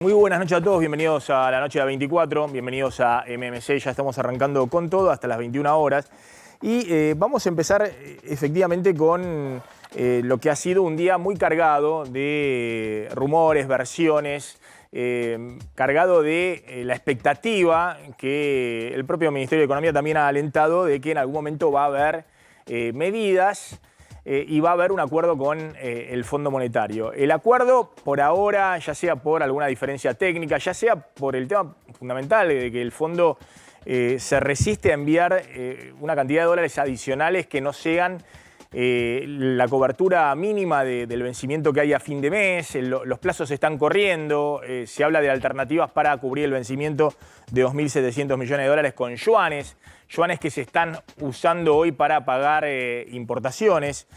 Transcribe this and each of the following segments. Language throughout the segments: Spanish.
Muy buenas noches a todos, bienvenidos a la noche de la 24, bienvenidos a MMC, ya estamos arrancando con todo hasta las 21 horas. Y vamos a empezar efectivamente con lo que ha sido un día muy cargado de rumores, versiones, cargado de la expectativa que el propio Ministerio de Economía también ha alentado de que en algún momento va a haber medidas y va a haber un acuerdo con el Fondo Monetario. El acuerdo, por ahora, ya sea por alguna diferencia técnica, ya sea por el tema fundamental de que el fondo se resiste a enviar una cantidad de dólares adicionales que no sean la cobertura mínima del vencimiento que hay a fin de mes, los plazos están corriendo, se habla de alternativas para cubrir el vencimiento de 2.700 millones de dólares con yuanes que se están usando hoy para pagar importaciones.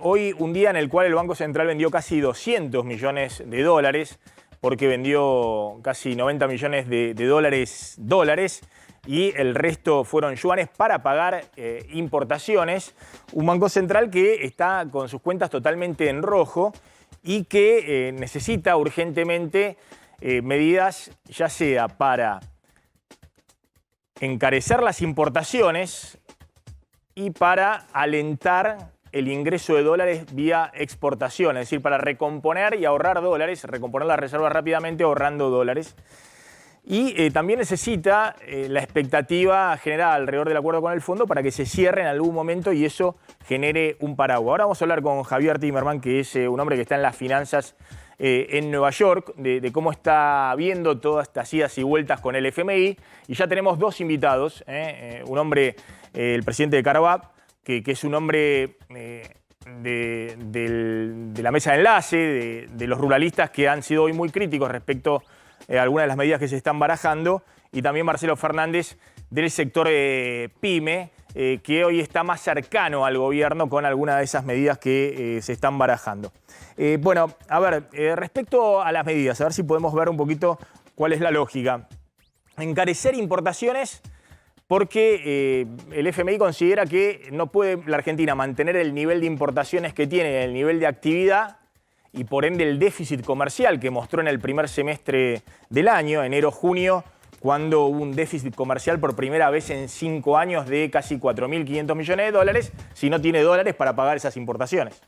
Hoy un día en el cual el Banco Central vendió casi 200 millones de dólares, porque vendió casi 90 millones de dólares y el resto fueron yuanes para pagar importaciones. Un Banco Central que está con sus cuentas totalmente en rojo y que necesita urgentemente medidas, ya sea para encarecer las importaciones y para alentar el ingreso de dólares vía exportación, es decir, para recomponer y ahorrar dólares, recomponer las reservas rápidamente ahorrando dólares. Y también necesita la expectativa generada alrededor del acuerdo con el fondo para que se cierre en algún momento y eso genere un paraguas. Ahora vamos a hablar con Javier Timerman, que es un hombre que está en las finanzas en Nueva York, de cómo está viendo todas estas idas y vueltas con el FMI. Y ya tenemos dos invitados, un hombre, el presidente de Carvap, que es un hombre de la mesa de enlace, de los ruralistas que han sido hoy muy críticos respecto a algunas de las medidas que se están barajando, y también Marcelo Fernández del sector PYME, que hoy está más cercano al gobierno con algunas de esas medidas que se están barajando. Bueno, a ver, respecto a las medidas, a ver si podemos ver un poquito cuál es la lógica. Encarecer importaciones porque el FMI considera que no puede la Argentina mantener el nivel de importaciones que tiene, el nivel de actividad y por ende el déficit comercial que mostró en el primer semestre del año, enero-junio, cuando hubo un déficit comercial por primera vez en 5 años de casi 4.500 millones de dólares, si no tiene dólares para pagar esas importaciones.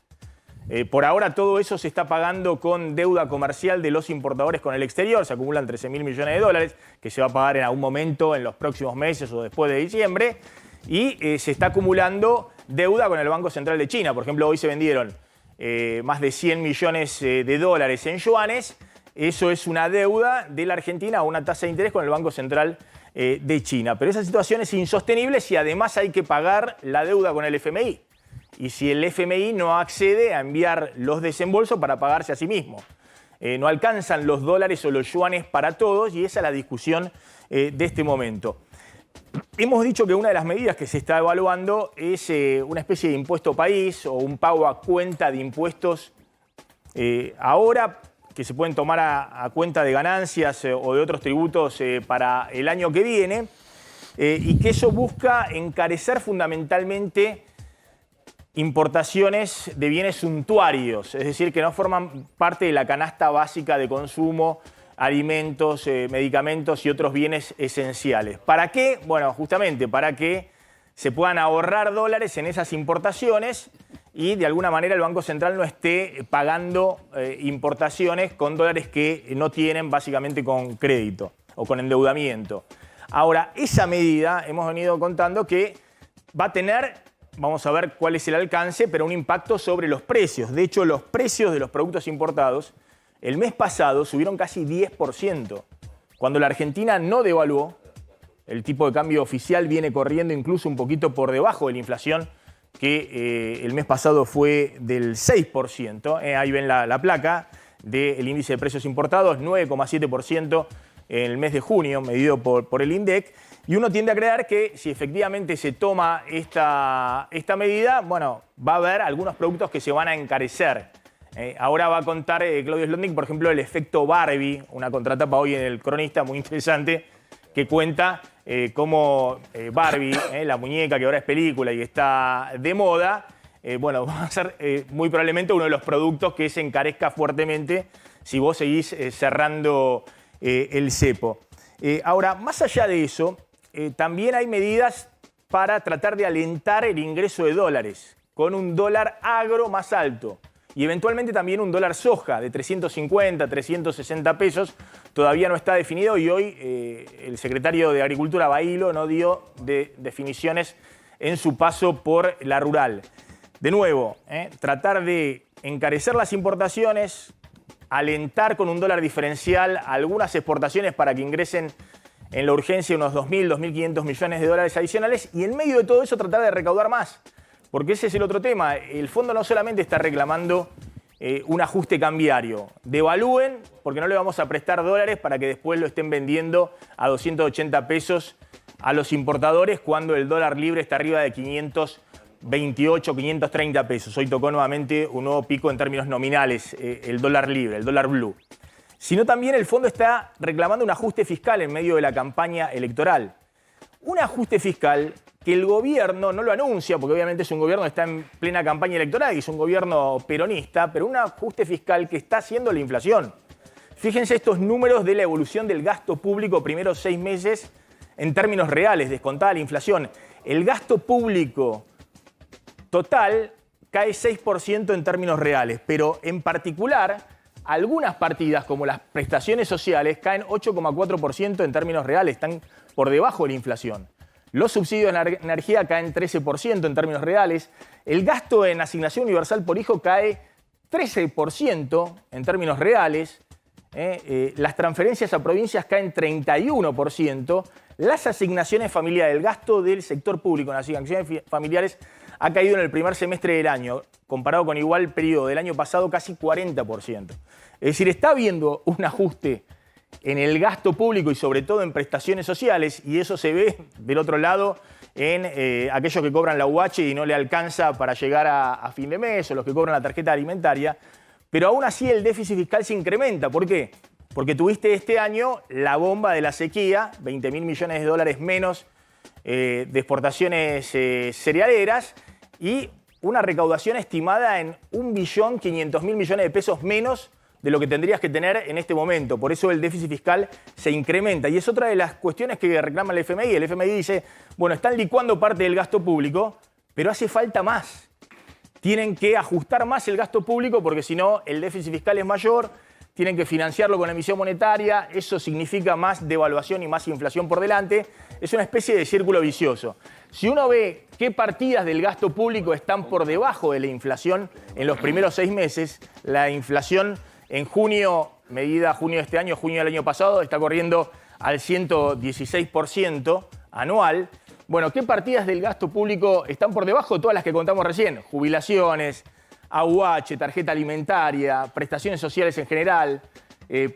Por ahora todo eso se está pagando con deuda comercial de los importadores con el exterior, se acumulan 13.000 millones de dólares, que se va a pagar en algún momento en los próximos meses o después de diciembre, y se está acumulando deuda con el Banco Central de China. Por ejemplo, hoy se vendieron más de 100 millones de dólares en yuanes. Eso es una deuda de la Argentina a una tasa de interés con el Banco Central de China. Pero esa situación es insostenible si además hay que pagar la deuda con el FMI. Y si el FMI no accede a enviar los desembolsos para pagarse a sí mismo. No alcanzan los dólares o los yuanes para todos y esa es la discusión de este momento. Hemos dicho que una de las medidas que se está evaluando es una especie de impuesto país o un pago a cuenta de impuestos ahora que se pueden tomar a cuenta de ganancias o de otros tributos para el año que viene y que eso busca encarecer fundamentalmente importaciones de bienes suntuarios, es decir, que no forman parte de la canasta básica de consumo, alimentos, medicamentos y otros bienes esenciales. ¿Para qué? Bueno, justamente para que se puedan ahorrar dólares en esas importaciones y de alguna manera el Banco Central no esté pagando importaciones con dólares que no tienen básicamente con crédito o con endeudamiento. Ahora, esa medida hemos venido contando que va a tener, vamos a ver cuál es el alcance, pero un impacto sobre los precios. De hecho, los precios de los productos importados el mes pasado subieron casi 10%. Cuando la Argentina no devaluó, el tipo de cambio oficial viene corriendo incluso un poquito por debajo de la inflación, que el mes pasado fue del 6%. Ahí ven la placa del índice de precios importados, 9,7% en el mes de junio, medido por el INDEC. Y uno tiende a creer que si efectivamente se toma esta medida, bueno, va a haber algunos productos que se van a encarecer. Ahora va a contar Claudio Slotnick, por ejemplo, el efecto Barbie, una contratapa hoy en El Cronista muy interesante, que cuenta cómo Barbie, la muñeca que ahora es película y está de moda, bueno, va a ser muy probablemente uno de los productos que se encarezca fuertemente si vos seguís cerrando el cepo. Ahora, más allá de eso, también hay medidas para tratar de alentar el ingreso de dólares, con un dólar agro más alto y eventualmente también un dólar soja de 350, 360 pesos. Todavía no está definido y hoy el secretario de Agricultura, Bailo, no dio definiciones en su paso por la rural. De nuevo, tratar de encarecer las importaciones, alentar con un dólar diferencial algunas exportaciones para que ingresen en la urgencia unos 2.000, 2.500 millones de dólares adicionales y en medio de todo eso tratar de recaudar más. Porque ese es el otro tema. El fondo no solamente está reclamando un ajuste cambiario. Devalúen porque no le vamos a prestar dólares para que después lo estén vendiendo a 280 pesos a los importadores cuando el dólar libre está arriba de 528, 530 pesos. Hoy tocó nuevamente un nuevo pico en términos nominales, el dólar libre, el dólar blue. Sino también el fondo está reclamando un ajuste fiscal en medio de la campaña electoral. Un ajuste fiscal que el gobierno no lo anuncia, porque obviamente es un gobierno que está en plena campaña electoral y es un gobierno peronista, pero un ajuste fiscal que está haciendo la inflación. Fíjense estos números de la evolución del gasto público primeros 6 meses en términos reales, descontada la inflación. El gasto público total cae 6% en términos reales, pero en particular algunas partidas como las prestaciones sociales caen 8,4% en términos reales, están por debajo de la inflación. Los subsidios de energía caen 13% en términos reales. El gasto en asignación universal por hijo cae 13% en términos reales. Las transferencias a provincias caen 31%. Las asignaciones familiares, el gasto del sector público en asignaciones familiares ha caído en el primer semestre del año, comparado con igual periodo del año pasado, casi 40%. Es decir, está habiendo un ajuste en el gasto público y sobre todo en prestaciones sociales, y eso se ve del otro lado en aquellos que cobran la UH y no le alcanza para llegar a fin de mes, o los que cobran la tarjeta alimentaria, pero aún así el déficit fiscal se incrementa. ¿Por qué? Porque tuviste este año la bomba de la sequía, 20.000 millones de dólares menos de exportaciones cerealeras y una recaudación estimada en 1.500.000 millones de pesos menos de lo que tendrías que tener en este momento. Por eso el déficit fiscal se incrementa. Y es otra de las cuestiones que reclama el FMI. El FMI dice, bueno, están licuando parte del gasto público, pero hace falta más. Tienen que ajustar más el gasto público porque si no el déficit fiscal es mayor, tienen que financiarlo con la emisión monetaria, eso significa más devaluación y más inflación por delante. Es una especie de círculo vicioso. Si uno ve qué partidas del gasto público están por debajo de la inflación en los primeros 6 meses, la inflación en junio, medida junio de este año, junio del año pasado, está corriendo al 116% anual. Bueno, ¿qué partidas del gasto público están por debajo? Todas las que contamos recién. Jubilaciones, AUH, tarjeta alimentaria, prestaciones sociales en general,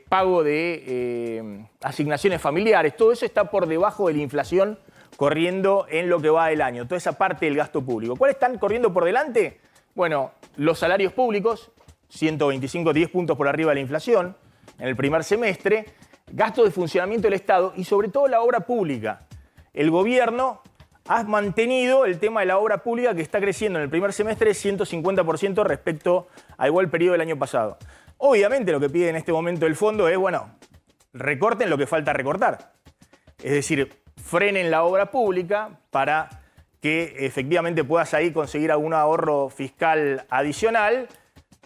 pago de asignaciones familiares. Todo eso está por debajo de la inflación corriendo en lo que va del año. Toda esa parte del gasto público. ¿Cuáles están corriendo por delante? Bueno, los salarios públicos, 125, 10 puntos por arriba de la inflación en el primer semestre, gastos de funcionamiento del Estado y sobre todo la obra pública. El gobierno ha mantenido el tema de la obra pública que está creciendo en el primer semestre 150% respecto a igual periodo del año pasado. Obviamente lo que pide en este momento el fondo es, bueno, recorten lo que falta recortar. Es decir, frenen la obra pública para que efectivamente puedas ahí conseguir algún ahorro fiscal adicional,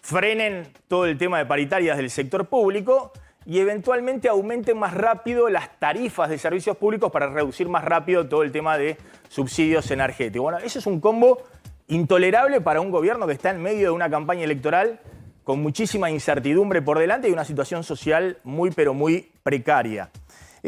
frenen todo el tema de paritarias del sector público y eventualmente aumenten más rápido las tarifas de servicios públicos para reducir más rápido todo el tema de subsidios energéticos. Bueno, ese es un combo intolerable para un gobierno que está en medio de una campaña electoral con muchísima incertidumbre por delante y una situación social muy pero muy precaria.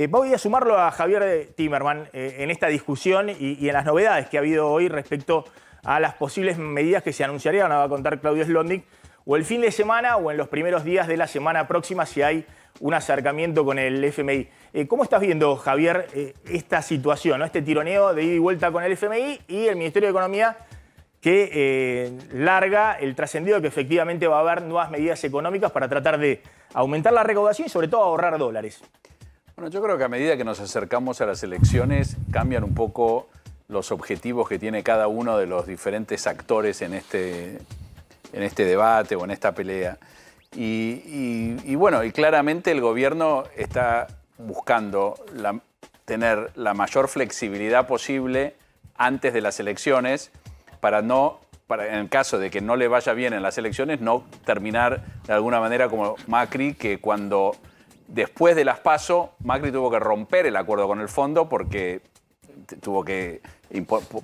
Voy a sumarlo a Javier Timerman en esta discusión y en las novedades que ha habido hoy respecto a las posibles medidas que se anunciarían, ahora va a contar Claudio Slotnick, o el fin de semana o en los primeros días de la semana próxima si hay un acercamiento con el FMI. ¿Cómo estás viendo, Javier, esta situación, ¿no? Este tironeo de ida y vuelta con el FMI y el Ministerio de Economía que larga el trascendido de que efectivamente va a haber nuevas medidas económicas para tratar de aumentar la recaudación y sobre todo ahorrar dólares? Bueno, yo creo que a medida que nos acercamos a las elecciones cambian un poco los objetivos que tiene cada uno de los diferentes actores en este debate o en esta pelea. Y bueno, y claramente el gobierno está buscando tener la mayor flexibilidad posible antes de las elecciones para en el caso de que no le vaya bien en las elecciones, no terminar de alguna manera como Macri, que después de las PASO, Macri tuvo que romper el acuerdo con el fondo porque tuvo que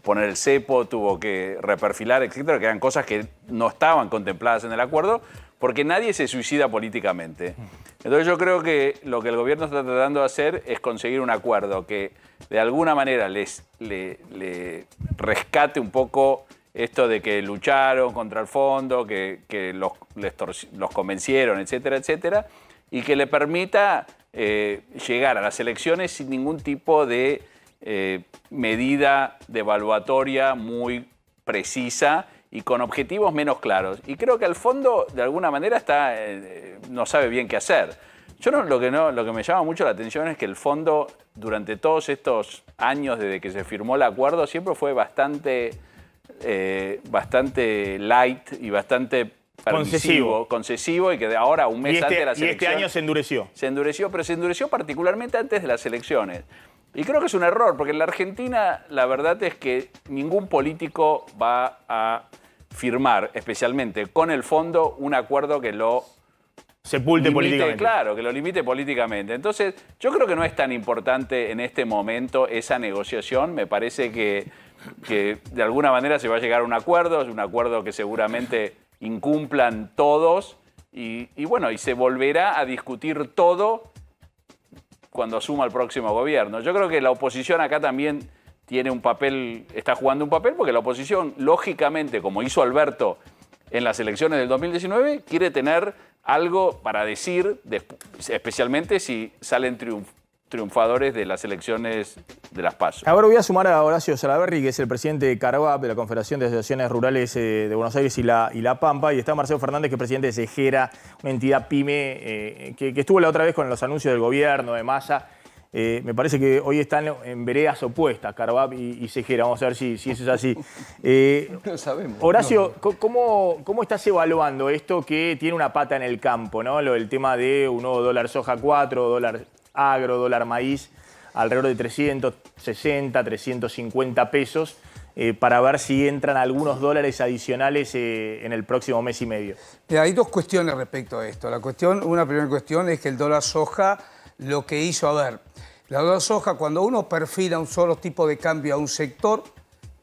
poner el cepo, tuvo que reperfilar, etcétera, que eran cosas que no estaban contempladas en el acuerdo, porque nadie se suicida políticamente. Entonces yo creo que lo que el gobierno está tratando de hacer es conseguir un acuerdo que de alguna manera le rescate un poco esto de que lucharon contra el fondo, que los convencieron, etcétera, etcétera, y que le permita llegar a las elecciones sin ningún tipo de medida devaluatoria muy precisa y con objetivos menos claros. Y creo que al fondo, de alguna manera, no sabe bien qué hacer. Lo que me llama mucho la atención es que el fondo, durante todos estos años desde que se firmó el acuerdo, siempre fue bastante light y bastante concesivo, y que de ahora, un mes antes de las elecciones... Y este año se endureció. Se endureció, pero se endureció particularmente antes de las elecciones. Y creo que es un error, porque en la Argentina la verdad es que ningún político va a firmar, especialmente con el fondo, un acuerdo que lo sepulte políticamente. Claro, que lo limite políticamente. Entonces, yo creo que no es tan importante en este momento esa negociación. Me parece que de alguna manera se va a llegar a un acuerdo, es un acuerdo que seguramente incumplan todos, y bueno, y se volverá a discutir todo cuando asuma el próximo gobierno. Yo creo que la oposición acá también está jugando un papel, porque la oposición, lógicamente, como hizo Alberto en las elecciones del 2019, quiere tener algo para decir, especialmente si salen triunfadores de las elecciones de las PASO. Ahora voy a sumar a Horacio Salaverry, que es el presidente de CARVAP, de la Confederación de Asociaciones Rurales de Buenos Aires y la Pampa, y está Marcelo Fernández, que es presidente de Segera, una entidad pyme que estuvo la otra vez con los anuncios del gobierno, de Massa. Me parece que hoy están en veredas opuestas, CARVAP y Segera. Vamos a ver si eso es así. No sabemos. Horacio, ¿cómo estás evaluando esto que tiene una pata en el campo, ¿no? El tema de un nuevo dólar soja 4, dólar agro, dólar maíz, alrededor de 360, 350 pesos, para ver si entran algunos dólares adicionales en el próximo mes y medio. Hay dos cuestiones respecto a esto. Una primera cuestión es que el dólar soja lo que hizo, la dólar soja, cuando uno perfila un solo tipo de cambio a un sector,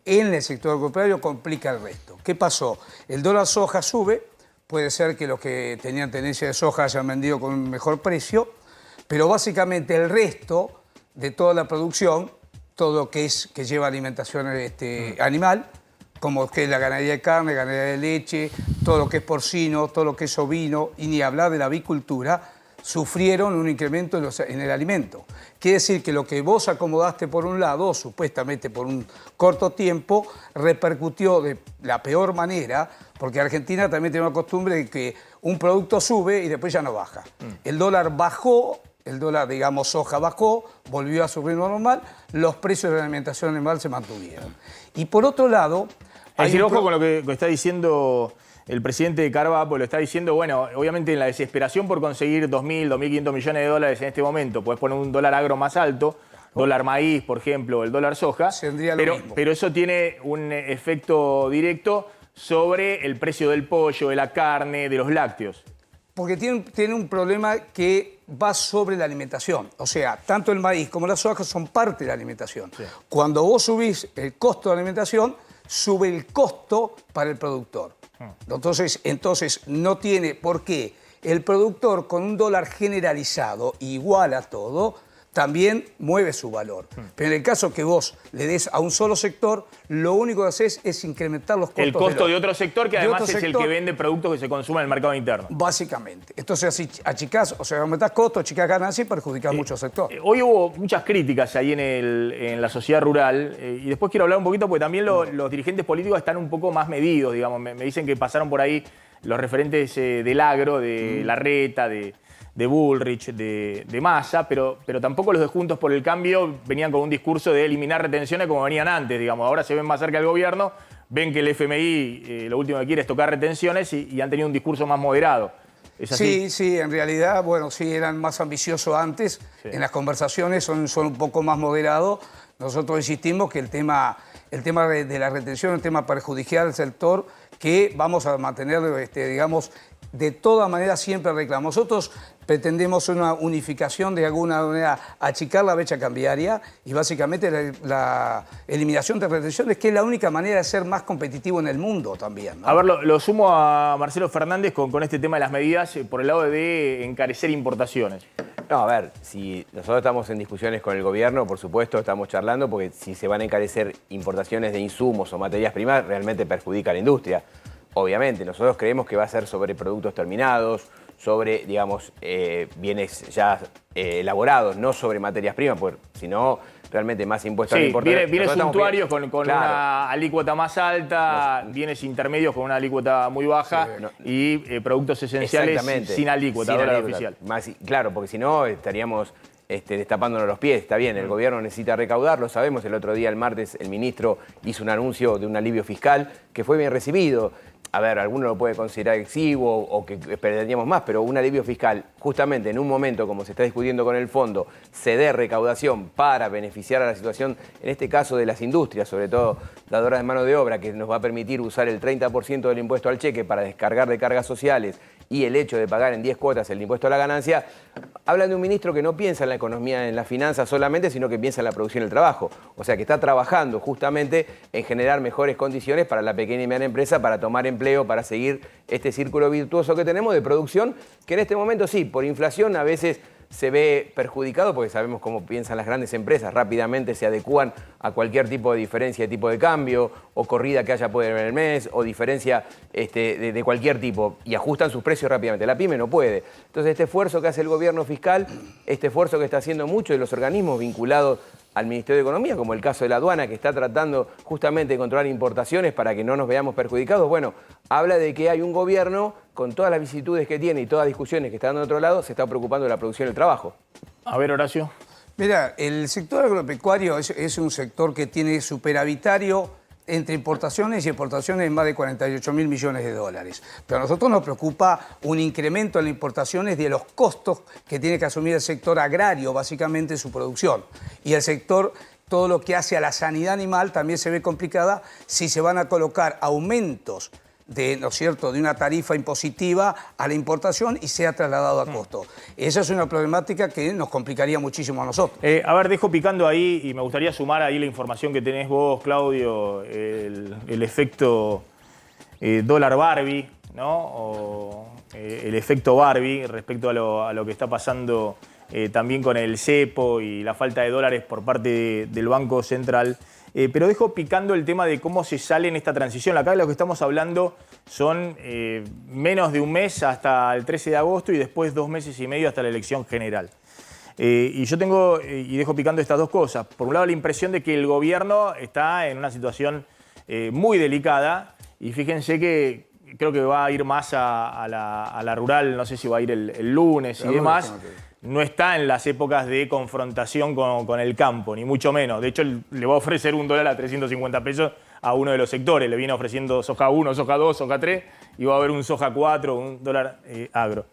en el sector agropecuario complica el resto. ¿Qué pasó? El dólar soja sube, puede ser que los que tenían tendencia de soja hayan vendido con un mejor precio, pero básicamente el resto de toda la producción, todo lo que lleva alimentación animal, como que es la ganadería de carne, ganadería de leche, todo lo que es porcino, todo lo que es ovino, y ni hablar de la avicultura, sufrieron un incremento en el alimento. Quiere decir que lo que vos acomodaste por un lado, supuestamente por un corto tiempo, repercutió de la peor manera, porque Argentina también tiene una costumbre de que un producto sube y después ya no baja. El dólar bajó, digamos, soja bajó, volvió a su ritmo normal, los precios de la alimentación animal se mantuvieron. Y por otro lado... Es decir, ojo con lo que está diciendo el presidente de CARVAP, lo está diciendo, bueno, obviamente en la desesperación por conseguir 2.000, 2.500 millones de dólares en este momento, podés poner un dólar agro más alto, dólar maíz, por ejemplo, el dólar soja, pero eso tiene un efecto directo sobre el precio del pollo, de la carne, de los lácteos. Porque tiene un problema que va sobre la alimentación. O sea, tanto el maíz como la soja son parte de la alimentación. Sí. Cuando vos subís el costo de la alimentación, sube el costo para el productor. Entonces no tiene por qué el productor, con un dólar generalizado igual a todo, también mueve su valor. Pero en el caso que vos le des a un solo sector, lo único que haces es incrementar los costos. El costo de otro sector, que además es el que vende productos que se consumen en el mercado interno. Básicamente. Entonces, así achicás, o sea, aumentás costos, achicás ganancias y perjudicás mucho al sector. Hoy hubo muchas críticas ahí en la sociedad rural, y después quiero hablar un poquito, porque también los dirigentes políticos están un poco más medidos, digamos. Me dicen que pasaron por ahí los referentes del agro, de Larreta, de Bullrich, de Massa, pero tampoco los de Juntos por el Cambio venían con un discurso de eliminar retenciones como venían antes, digamos. Ahora se ven más cerca del gobierno, ven que el FMI lo último que quiere es tocar retenciones y han tenido un discurso más moderado. ¿Es así? Sí, en realidad, bueno, sí, eran más ambiciosos antes. Sí. En las conversaciones son un poco más moderados. Nosotros insistimos que el tema de la retención es un tema perjudicial al sector que vamos a mantener, digamos, de todas maneras siempre reclamo. Nosotros pretendemos una unificación, de alguna manera achicar la brecha cambiaria y básicamente la eliminación de retenciones, que es la única manera de ser más competitivo en el mundo también, ¿no? A ver, lo sumo a Marcelo Fernández con este tema de las medidas por el lado de encarecer importaciones. No, a ver, si nosotros estamos en discusiones con el gobierno, por supuesto, estamos charlando, porque si se van a encarecer importaciones de insumos o materias primas, realmente perjudica a la industria. Obviamente, nosotros creemos que va a ser sobre productos terminados, sobre, digamos, bienes ya elaborados, no sobre materias primas, porque si no, realmente más impuestos a la importación. Bienes suntuarios con claro, una alícuota más alta, bienes intermedios con una alícuota muy baja y productos esenciales sin alícuota, sin dólar alícuota. oficial. Claro, porque si no estaríamos destapándonos los pies. Está bien, el gobierno necesita recaudar, lo sabemos. El otro día, el martes, el ministro hizo un anuncio de un alivio fiscal que fue bien recibido. A ver, alguno lo puede considerar exiguo o que perderíamos más, pero un alivio fiscal, justamente en un momento como se está discutiendo con el fondo, ceder recaudación para beneficiar a la situación, en este caso de las industrias, sobre todo dadoras de mano de obra, que nos va a permitir usar el 30% del impuesto al cheque para descargar de cargas sociales y el hecho de pagar en 10 cuotas el impuesto a la ganancia, hablan de un ministro que no piensa en la economía, en la finanza solamente, sino que piensa en la producción y el trabajo. O sea, que está trabajando justamente en generar mejores condiciones para la pequeña y mediana empresa, para tomar empleo, para seguir este círculo virtuoso que tenemos de producción, que en este momento sí, por inflación a veces se ve perjudicado, porque sabemos cómo piensan las grandes empresas, rápidamente se adecúan a cualquier tipo de diferencia de tipo de cambio, o corrida que haya puede haber en el mes, o diferencia de cualquier tipo, y ajustan sus precios rápidamente. La pyme no puede. Entonces, este esfuerzo que hace el gobierno fiscal, este esfuerzo que está haciendo muchos de los organismos vinculados al Ministerio de Economía, como el caso de la aduana, que está tratando justamente de controlar importaciones para que no nos veamos perjudicados, bueno, habla de que hay un gobierno, con todas las vicisitudes que tiene y todas las discusiones que está dando de otro lado, se está preocupando de la producción y el trabajo. A ver, Horacio. Mira, el sector agropecuario es un sector que tiene superavitario entre importaciones y exportaciones más de 48.000 millones de dólares. Pero a nosotros nos preocupa un incremento en las importaciones de los costos que tiene que asumir el sector agrario, básicamente en su producción. Y el sector, todo lo que hace a la sanidad animal, también se ve complicada si se van a colocar aumentos ¿no es cierto?, de una tarifa impositiva a la importación y sea trasladado a costo. Esa es una problemática que nos complicaría muchísimo a nosotros. A ver, dejo picando ahí y me gustaría sumar ahí la información que tenés vos, Claudio, el efecto dólar Barbie, ¿no? O el efecto Barbie respecto a lo que está pasando también con el cepo y la falta de dólares por parte del Banco Central. Pero dejo picando el tema de cómo se sale en esta transición. Acá de lo que estamos hablando son menos de un mes hasta el 13 de agosto y después 2 meses y medio hasta la elección general. Y yo tengo, y dejo picando estas dos cosas. Por un lado, la impresión de que el gobierno está en una situación muy delicada y fíjense que creo que va a ir más a la rural, no sé si va a ir el lunes y demás. No está en las épocas de confrontación con el campo, ni mucho menos. De hecho, le va a ofrecer $1 a 350 pesos a uno de los sectores. Le viene ofreciendo soja 1, soja 2, soja 3 y va a haber un soja 4, $1 agro.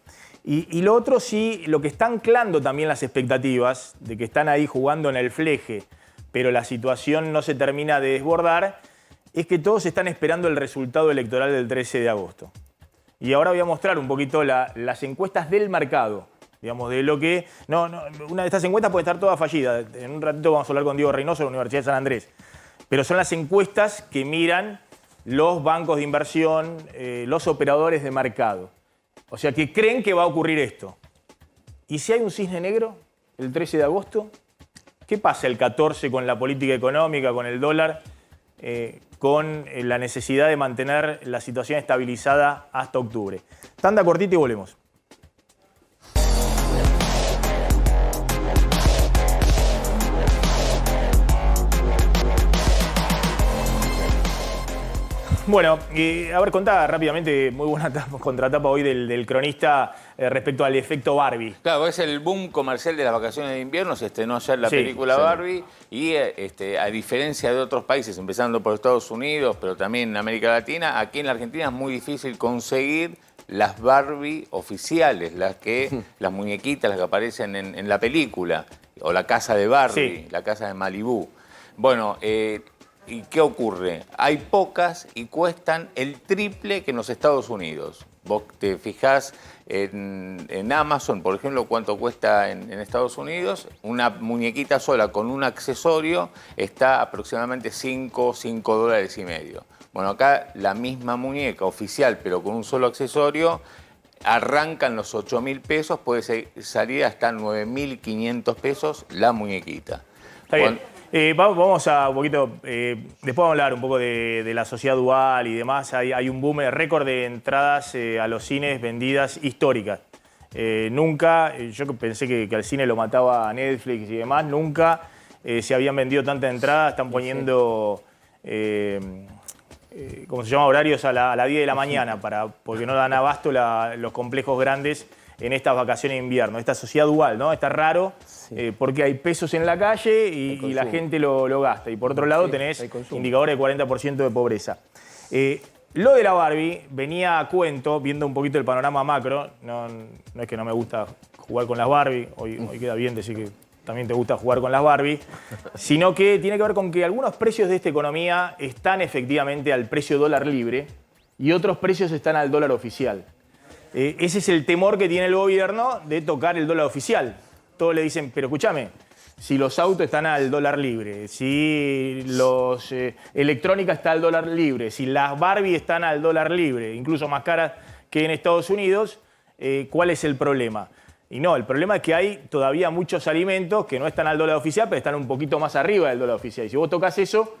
Y lo otro sí, lo que está anclando también las expectativas de que están ahí jugando en el fleje, pero la situación no se termina de desbordar, es que todos están esperando el resultado electoral del 13 de agosto. Y ahora voy a mostrar un poquito las encuestas del mercado. Digamos, de lo que... una de estas encuestas puede estar toda fallida. En un ratito vamos a hablar con Diego Reynoso de la Universidad de San Andrés. Pero son las encuestas que miran los bancos de inversión, los operadores de mercado. O sea, que creen que va a ocurrir esto. ¿Y si hay un cisne negro el 13 de agosto? ¿Qué pasa el 14 con la política económica, con el dólar, con la necesidad de mantener la situación estabilizada hasta octubre? Tanda cortita y volvemos. Bueno, a ver, contá rápidamente, muy buena contratapa hoy del cronista respecto al efecto Barbie. Claro, es el boom comercial de las vacaciones de invierno, se estrenó ya la película Barbie y a diferencia de otros países, empezando por Estados Unidos, pero también en América Latina, aquí en la Argentina es muy difícil conseguir las Barbie oficiales, las muñequitas, las que aparecen en la película, o la casa de Barbie, Sí. la casa de Malibú. Bueno, ¿y qué ocurre? Hay pocas y cuestan el triple que en los Estados Unidos. Vos te fijás en Amazon, por ejemplo, cuánto cuesta en Estados Unidos. Una muñequita sola con un accesorio está aproximadamente $5.5. Bueno, acá la misma muñeca oficial, pero con un solo accesorio, arrancan los 8.000 pesos, puede salir hasta 9.500 pesos la muñequita. Está bien. Vamos a un poquito, después vamos a hablar un poco de la sociedad dual y demás. Hay un boom, récord de entradas a los cines vendidas históricas. Nunca, yo pensé que al cine lo mataba Netflix y demás, nunca se habían vendido tantas entradas. Están poniendo, ¿cómo se llama? Horarios a las 10 de la mañana, porque no dan abasto los complejos grandes en estas vacaciones de invierno. Esta sociedad dual, ¿no? Está raro. Porque hay pesos en la calle y la gente lo gasta. Y por otro lado tenés indicadores de 40% de pobreza. Lo de la Barbie venía a cuento, viendo un poquito el panorama macro. No es que no me gusta jugar con las Barbie, hoy queda bien decir que también te gusta jugar con las Barbie, sino que tiene que ver con que algunos precios de esta economía están efectivamente al precio dólar libre y otros precios están al dólar oficial. Ese es el temor que tiene el gobierno de tocar el dólar oficial. Todos le dicen, pero escúchame, si los autos están al dólar libre, si los electrónica está al dólar libre, si las Barbie están al dólar libre, incluso más caras que en Estados Unidos, ¿cuál es el problema? Y no, el problema es que hay todavía muchos alimentos que no están al dólar oficial, pero están un poquito más arriba del dólar oficial. Y si vos tocas eso,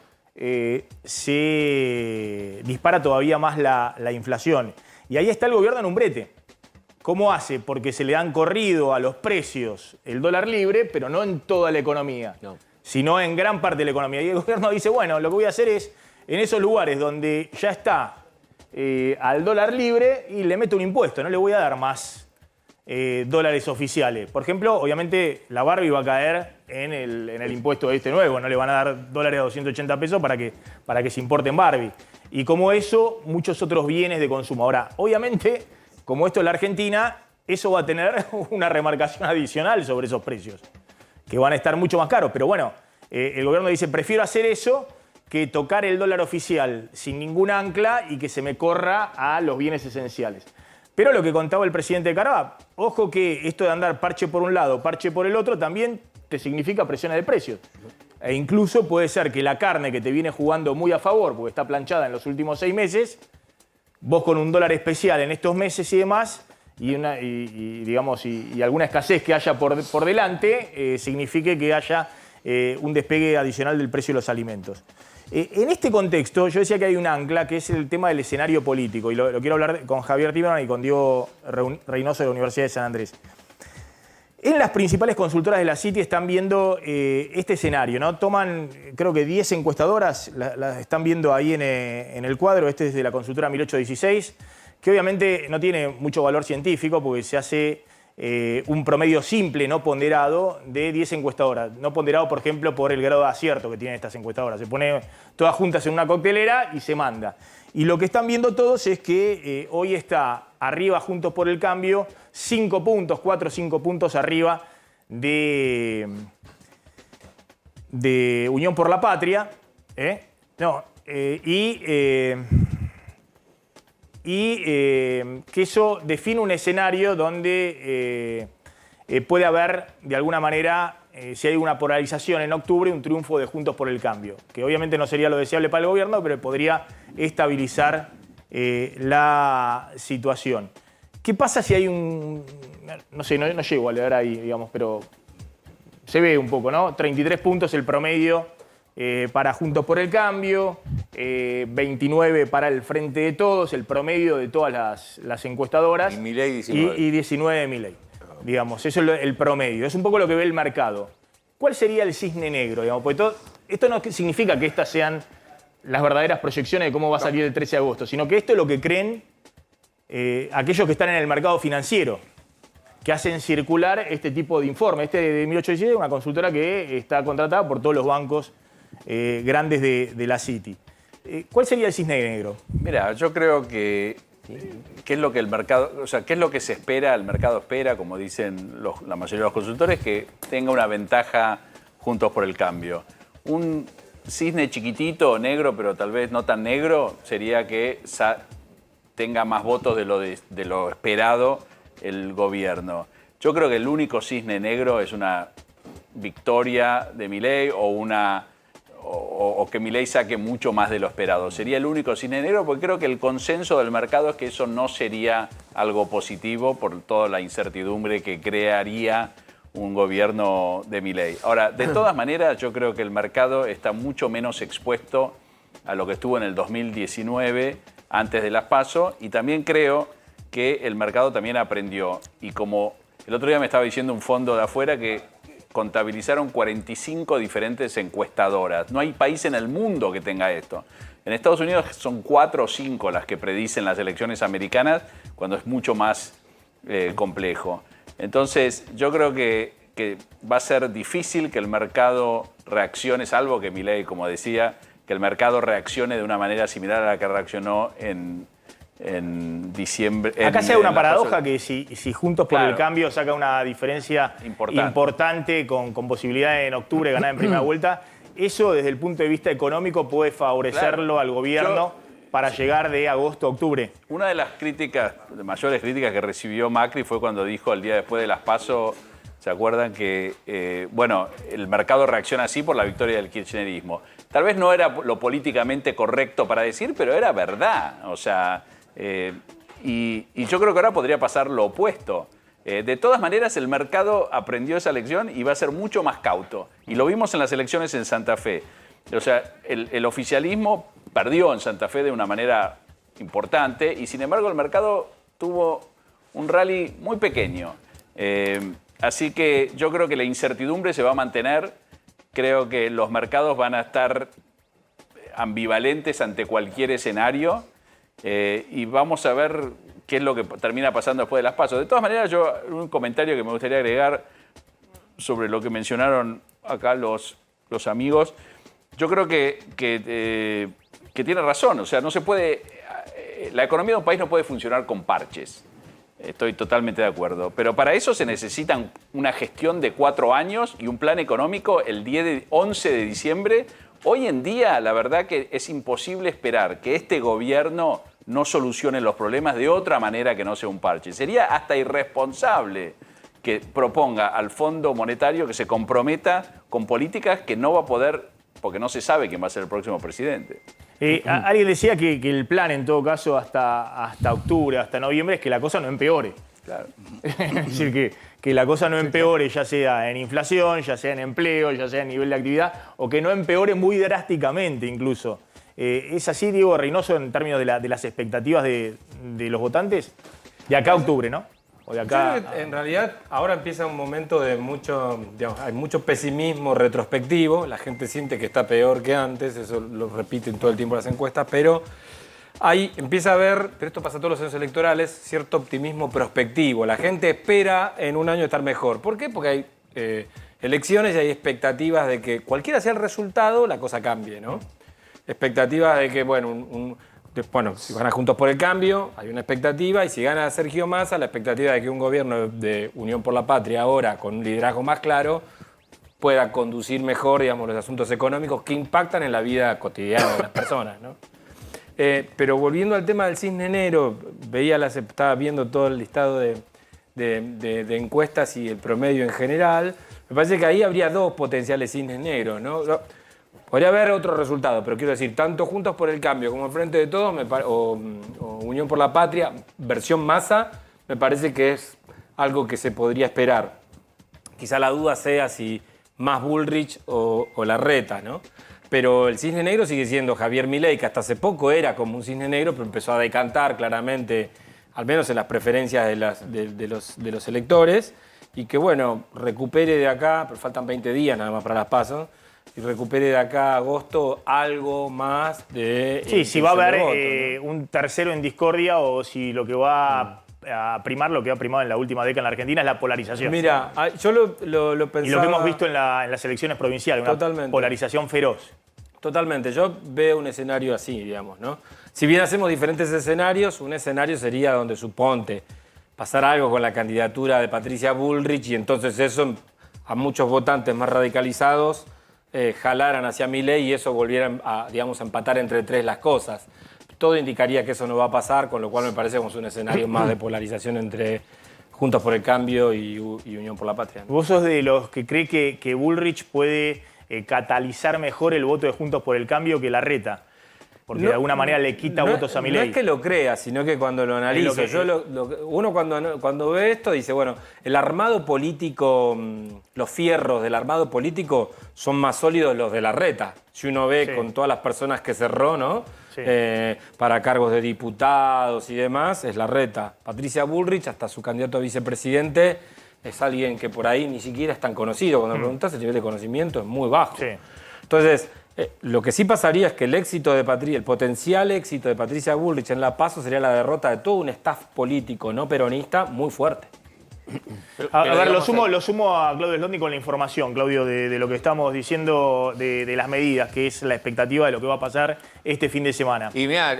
se dispara todavía más la inflación. Y ahí está el gobierno en un brete. ¿Cómo hace? Porque se le han corrido a los precios el dólar libre, pero no en toda la economía, sino en gran parte de la economía. Y el gobierno dice, bueno, lo que voy a hacer es, en esos lugares donde ya está al dólar libre, y le meto un impuesto, no le voy a dar más dólares oficiales. Por ejemplo, obviamente la Barbie va a caer en el impuesto este nuevo, no le van a dar dólares a 280 pesos para que se importen Barbie. Y como eso, muchos otros bienes de consumo. Ahora, obviamente, como esto es la Argentina, eso va a tener una remarcación adicional sobre esos precios, que van a estar mucho más caros. Pero bueno, el gobierno dice, prefiero hacer eso que tocar el dólar oficial sin ningún ancla y que se me corra a los bienes esenciales. Pero lo que contaba el presidente Carabá, ojo que esto de andar parche por un lado, parche por el otro, también te significa presiones de precios. E incluso puede ser que la carne que te viene jugando muy a favor, porque está planchada en los últimos 6 meses, vos con un dólar especial en estos meses y demás, y alguna escasez que haya por delante, signifique que haya un despegue adicional del precio de los alimentos. En este contexto, yo decía que hay un ancla, que es el tema del escenario político, y lo quiero hablar con Javier Timerman y con Diego Reynoso de la Universidad de San Andrés. En las principales consultoras de la City están viendo este escenario, ¿no? Toman, creo que 10 encuestadoras, las están viendo ahí en el cuadro. Este es de la consultora 1816, que obviamente no tiene mucho valor científico porque se hace un promedio simple, no ponderado, de 10 encuestadoras. No ponderado, por ejemplo, por el grado de acierto que tienen estas encuestadoras. Se pone todas juntas en una coctelera y se manda. Y lo que están viendo todos es que hoy está arriba Juntos por el Cambio, 4 o 5 puntos arriba de Unión por la Patria. Que eso define un escenario donde puede haber, de alguna manera, si hay una polarización en octubre, un triunfo de Juntos por el Cambio, que obviamente no sería lo deseable para el gobierno, pero podría estabilizar la situación. ¿Qué pasa si hay no sé, no llego a leer ahí, digamos, pero se ve un poco, ¿no? 33 puntos el promedio para Juntos por el Cambio, 29 para el Frente de Todos, el promedio de todas las encuestadoras. Y Milei 19. Y 19 de Milei. Digamos, eso es el promedio. Es un poco lo que ve el mercado. ¿Cuál sería el cisne negro? Digamos? Porque esto no significa que estas sean las verdaderas proyecciones de cómo va a salir el 13 de agosto, sino que esto es lo que creen aquellos que están en el mercado financiero, que hacen circular este tipo de informe. Este de 1817 es una consultora que está contratada por todos los bancos grandes de la City. ¿Cuál sería el cisne negro? Mira, yo creo que ¿Qué es lo que el mercado, o sea, qué es lo que se espera? El mercado espera, como dicen la mayoría de los consultores, que tenga una ventaja Juntos por el Cambio. Un cisne chiquitito, negro, pero tal vez no tan negro, sería que tenga más votos de lo esperado el gobierno. Yo creo que el único cisne negro es una victoria de Milei o que Milei saque mucho más de lo esperado. Sería el único cisne negro porque creo que el consenso del mercado es que eso no sería algo positivo por toda la incertidumbre que crearía un gobierno de Milei. Ahora, de todas maneras, yo creo que el mercado está mucho menos expuesto a lo que estuvo en el 2019, antes de las PASO, y también creo que el mercado también aprendió. Y como el otro día me estaba diciendo un fondo de afuera que contabilizaron 45 diferentes encuestadoras. No hay país en el mundo que tenga esto. En Estados Unidos son 4 o 5 las que predicen las elecciones americanas, cuando es mucho más complejo. Entonces, yo creo que va a ser difícil que el mercado reaccione, salvo que Milei, como decía, que el mercado reaccione de una manera similar a la que reaccionó en diciembre. Acá se da una paradoja que si Juntos por el Cambio saca una diferencia importante con posibilidad en octubre de ganar en primera vuelta, eso desde el punto de vista económico puede favorecerlo al gobierno para llegar de agosto a octubre. Una de las mayores críticas que recibió Macri fue cuando dijo el día después de las PASO, ¿se acuerdan? Que, el mercado reacciona así por la victoria del kirchnerismo. Tal vez no era lo políticamente correcto para decir, pero era verdad. O sea, y yo creo que ahora podría pasar lo opuesto. De todas maneras, el mercado aprendió esa lección y va a ser mucho más cauto. Y lo vimos en las elecciones en Santa Fe. O sea, el oficialismo perdió en Santa Fe de una manera importante y, sin embargo, el mercado tuvo un rally muy pequeño. Así que yo creo que la incertidumbre se va a mantener. Creo que los mercados van a estar ambivalentes ante cualquier escenario y vamos a ver qué es lo que termina pasando después de las PASO. De todas maneras, un comentario que me gustaría agregar sobre lo que mencionaron acá los amigos. Yo creo que tiene razón. O sea, no se puede. La economía de un país no puede funcionar con parches. Estoy totalmente de acuerdo. Pero para eso se necesitan una gestión de 4 años y un plan económico el 11 de diciembre. Hoy en día, la verdad que es imposible esperar que este gobierno no solucione los problemas de otra manera que no sea un parche. Sería hasta irresponsable que proponga al Fondo Monetario que se comprometa con políticas que no va a poder, porque no se sabe quién va a ser el próximo presidente. Alguien decía que el plan, en todo caso, hasta octubre, hasta noviembre, es que la cosa no empeore. Claro. Es decir, que la cosa no empeore, ya sea en inflación, ya sea en empleo, ya sea en nivel de actividad, o que no empeore muy drásticamente incluso. ¿Es así, Diego Reynoso, en términos de las expectativas de los votantes? De acá a octubre, ¿no? O de acá... En realidad, ahora empieza un momento de hay mucho pesimismo retrospectivo. La gente siente que está peor que antes, eso lo repiten todo el tiempo las encuestas, pero empieza a haber, pero esto pasa todos los años electorales, cierto optimismo prospectivo. La gente espera en un año estar mejor. ¿Por qué? Porque hay elecciones y hay expectativas de que cualquiera sea el resultado, la cosa cambie, ¿no? Expectativas de que, bueno, si gana Juntos por el Cambio, hay una expectativa, y si gana Sergio Massa, la expectativa de que un gobierno de Unión por la Patria ahora, con un liderazgo más claro, pueda conducir mejor, digamos, los asuntos económicos que impactan en la vida cotidiana de las personas, ¿no? Pero volviendo al tema del cisne negro, estaba viendo todo el listado de encuestas y el promedio en general. Me parece que ahí habría 2 potenciales cisnes negros, ¿no? Podría haber otro resultado, pero quiero decir, tanto Juntos por el Cambio como el Frente de Todos o Unión por la Patria, versión Massa, me parece que es algo que se podría esperar. Quizá la duda sea si más Bullrich o Larreta, ¿no? Pero el cisne negro sigue siendo Javier Milei, que hasta hace poco era como un cisne negro, pero empezó a decantar claramente, al menos en las preferencias de los electores, y que, bueno, recupere de acá, pero faltan 20 días nada más para las PASO, y recupere de acá a agosto algo más de... Sí, si va a haber un tercero en discordia o si lo que va a primar, lo que ha primado en la última década en la Argentina es la polarización. Mira, yo lo pensaba... Y lo que hemos visto en las elecciones provinciales, una polarización feroz. totalmente. Yo veo un escenario así, digamos, ¿no? Si bien hacemos diferentes escenarios, un escenario sería donde suponte pasar algo con la candidatura de Patricia Bullrich y entonces eso a muchos votantes más radicalizados jalaran hacia Milei y eso volvieran a, digamos, a empatar entre tres las cosas. Todo indicaría que eso no va a pasar, con lo cual me parece como un escenario más de polarización entre Juntos por el Cambio y Unión por la Patria, ¿no? ¿Vos sos de los que cree que Bullrich puede catalizar mejor el voto de Juntos por el Cambio que Larreta? Porque de alguna manera le quita votos a Milei. No es que lo crea, sino que cuando lo analizo. Uno cuando ve esto dice, bueno, el armado político, los fierros del armado político son más sólidos los de Larreta. Si uno ve con todas las personas que cerró, ¿no? Sí. Para cargos de diputados y demás, es Larreta. Patricia Bullrich, hasta su candidato a vicepresidente, es alguien que por ahí ni siquiera es tan conocido. Cuando preguntas, el nivel de conocimiento es muy bajo. Sí. Entonces, lo que sí pasaría es que el potencial éxito de Patricia Bullrich en La PASO sería la derrota de todo un staff político no peronista muy fuerte. A ver, lo sumo a Claudio Slotnick con la información, Claudio, de lo que estamos diciendo de las medidas, que es la expectativa de lo que va a pasar este fin de semana. Y mirá,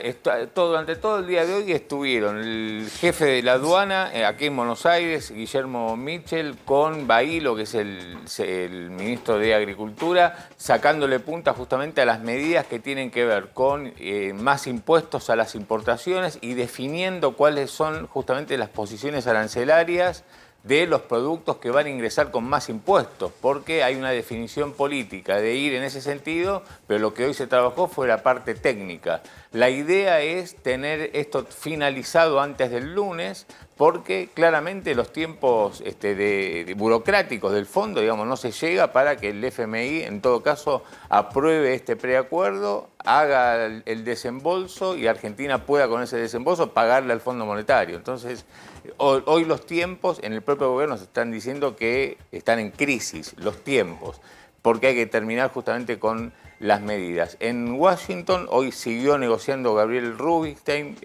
durante todo el día de hoy estuvieron el jefe de la aduana aquí en Buenos Aires, Guillermo Mitchell, con Bailo, que es el ministro de Agricultura, sacándole punta justamente a las medidas que tienen que ver con más impuestos a las importaciones y definiendo cuáles son justamente las posiciones arancelarias de los productos que van a ingresar con más impuestos, porque hay una definición política de ir en ese sentido, pero lo que hoy se trabajó fue la parte técnica. La idea es tener esto finalizado antes del lunes, porque claramente los tiempos burocráticos del fondo, digamos, no se llega para que el FMI, en todo caso, apruebe este preacuerdo, haga el desembolso y Argentina pueda con ese desembolso pagarle al Fondo Monetario. Entonces, hoy los tiempos en el propio gobierno se están diciendo que están en crisis, los tiempos, porque hay que terminar justamente con las medidas. En Washington hoy siguió negociando Gabriel Rubinstein,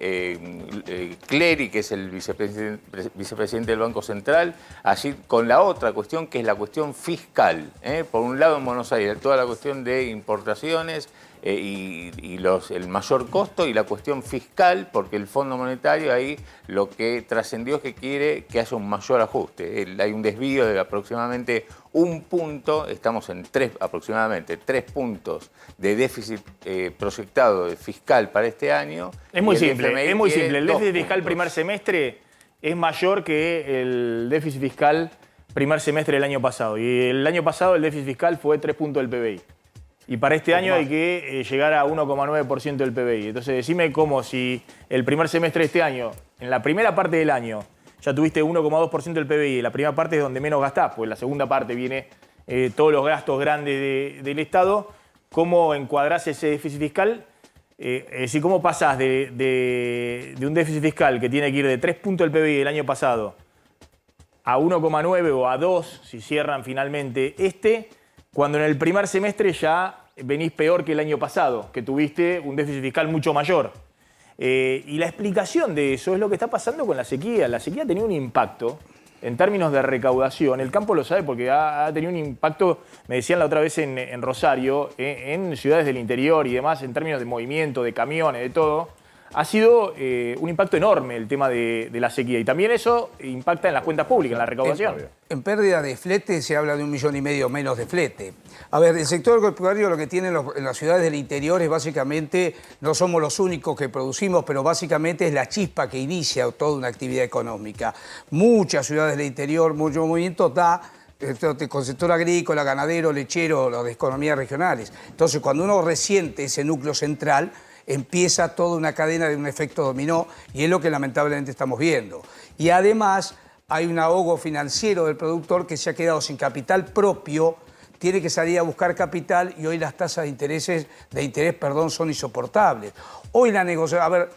Clery, que es el vicepresidente del Banco Central, allí con la otra cuestión que es la cuestión fiscal. Por un lado en Buenos Aires, toda la cuestión de importaciones, y el mayor costo y la cuestión fiscal, porque el Fondo Monetario ahí lo que trascendió es que quiere que haya un mayor ajuste. Hay un desvío de aproximadamente 1 punto, estamos en aproximadamente 3 puntos de déficit proyectado fiscal para este año. Es muy simple, El déficit fiscal primer semestre es mayor que el déficit fiscal primer semestre del año pasado. Y el año pasado el déficit fiscal fue 3 puntos del PBI. Y para este año hay que llegar a 1,9% del PBI. Entonces decime cómo si el primer semestre de este año, en la primera parte del año, ya tuviste 1,2% del PBI. La primera parte es donde menos gastás, pues la segunda parte viene todos los gastos grandes del Estado. ¿Cómo encuadrás ese déficit fiscal? Es decir, ¿cómo pasás de un déficit fiscal que tiene que ir de 3 puntos del PBI del año pasado a 1,9 o a 2, si cierran finalmente cuando en el primer semestre ya venís peor que el año pasado, que tuviste un déficit fiscal mucho mayor? Y la explicación de eso es lo que está pasando con la sequía. La sequía ha tenido un impacto en términos de recaudación. El campo lo sabe porque ha tenido un impacto, me decían la otra vez en Rosario, en ciudades del interior y demás, en términos de movimiento, de camiones, de todo. Ha sido un impacto enorme el tema de la sequía y también eso impacta en las cuentas públicas, en la recaudación. En pérdida de flete se habla de 1,5 millones menos de flete. A ver, el sector agropecuario lo que tiene en las ciudades del interior es básicamente, no somos los únicos que producimos, pero básicamente es la chispa que inicia toda una actividad económica. Muchas ciudades del interior, mucho movimiento con sector agrícola, ganadero, lechero, las de economías regionales. Entonces, cuando uno resiente ese núcleo central, empieza toda una cadena de un efecto dominó y es lo que lamentablemente estamos viendo. Y además hay un ahogo financiero del productor que se ha quedado sin capital propio, tiene que salir a buscar capital y hoy las tasas de interés son insoportables. Hoy la negociación, a ver,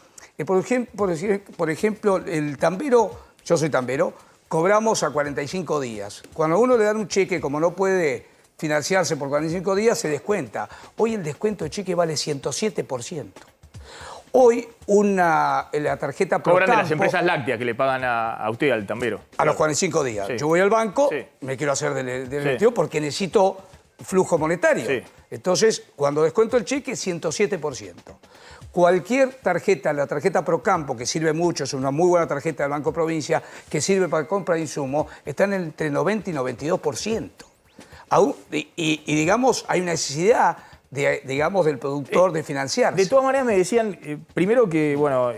por ejemplo, el tambero, yo soy tambero, cobramos a 45 días. Cuando a uno le dan un cheque, como no puede financiarse por 45 días, se descuenta. Hoy el descuento de cheque vale 107%. Hoy la tarjeta Cobran de las empresas lácteas que le pagan a usted, al tambero. A los 45 días. Sí. Yo voy al banco, me quiero hacer del tío porque necesito flujo monetario. Sí. Entonces, cuando descuento el cheque, 107%. Cualquier tarjeta, la tarjeta Procampo, que sirve mucho, es una muy buena tarjeta del Banco Provincia, que sirve para compra de insumos, está en entre 90 y 92%. Digamos, hay una necesidad digamos, del productor de financiarse. De todas maneras me decían, primero que, bueno,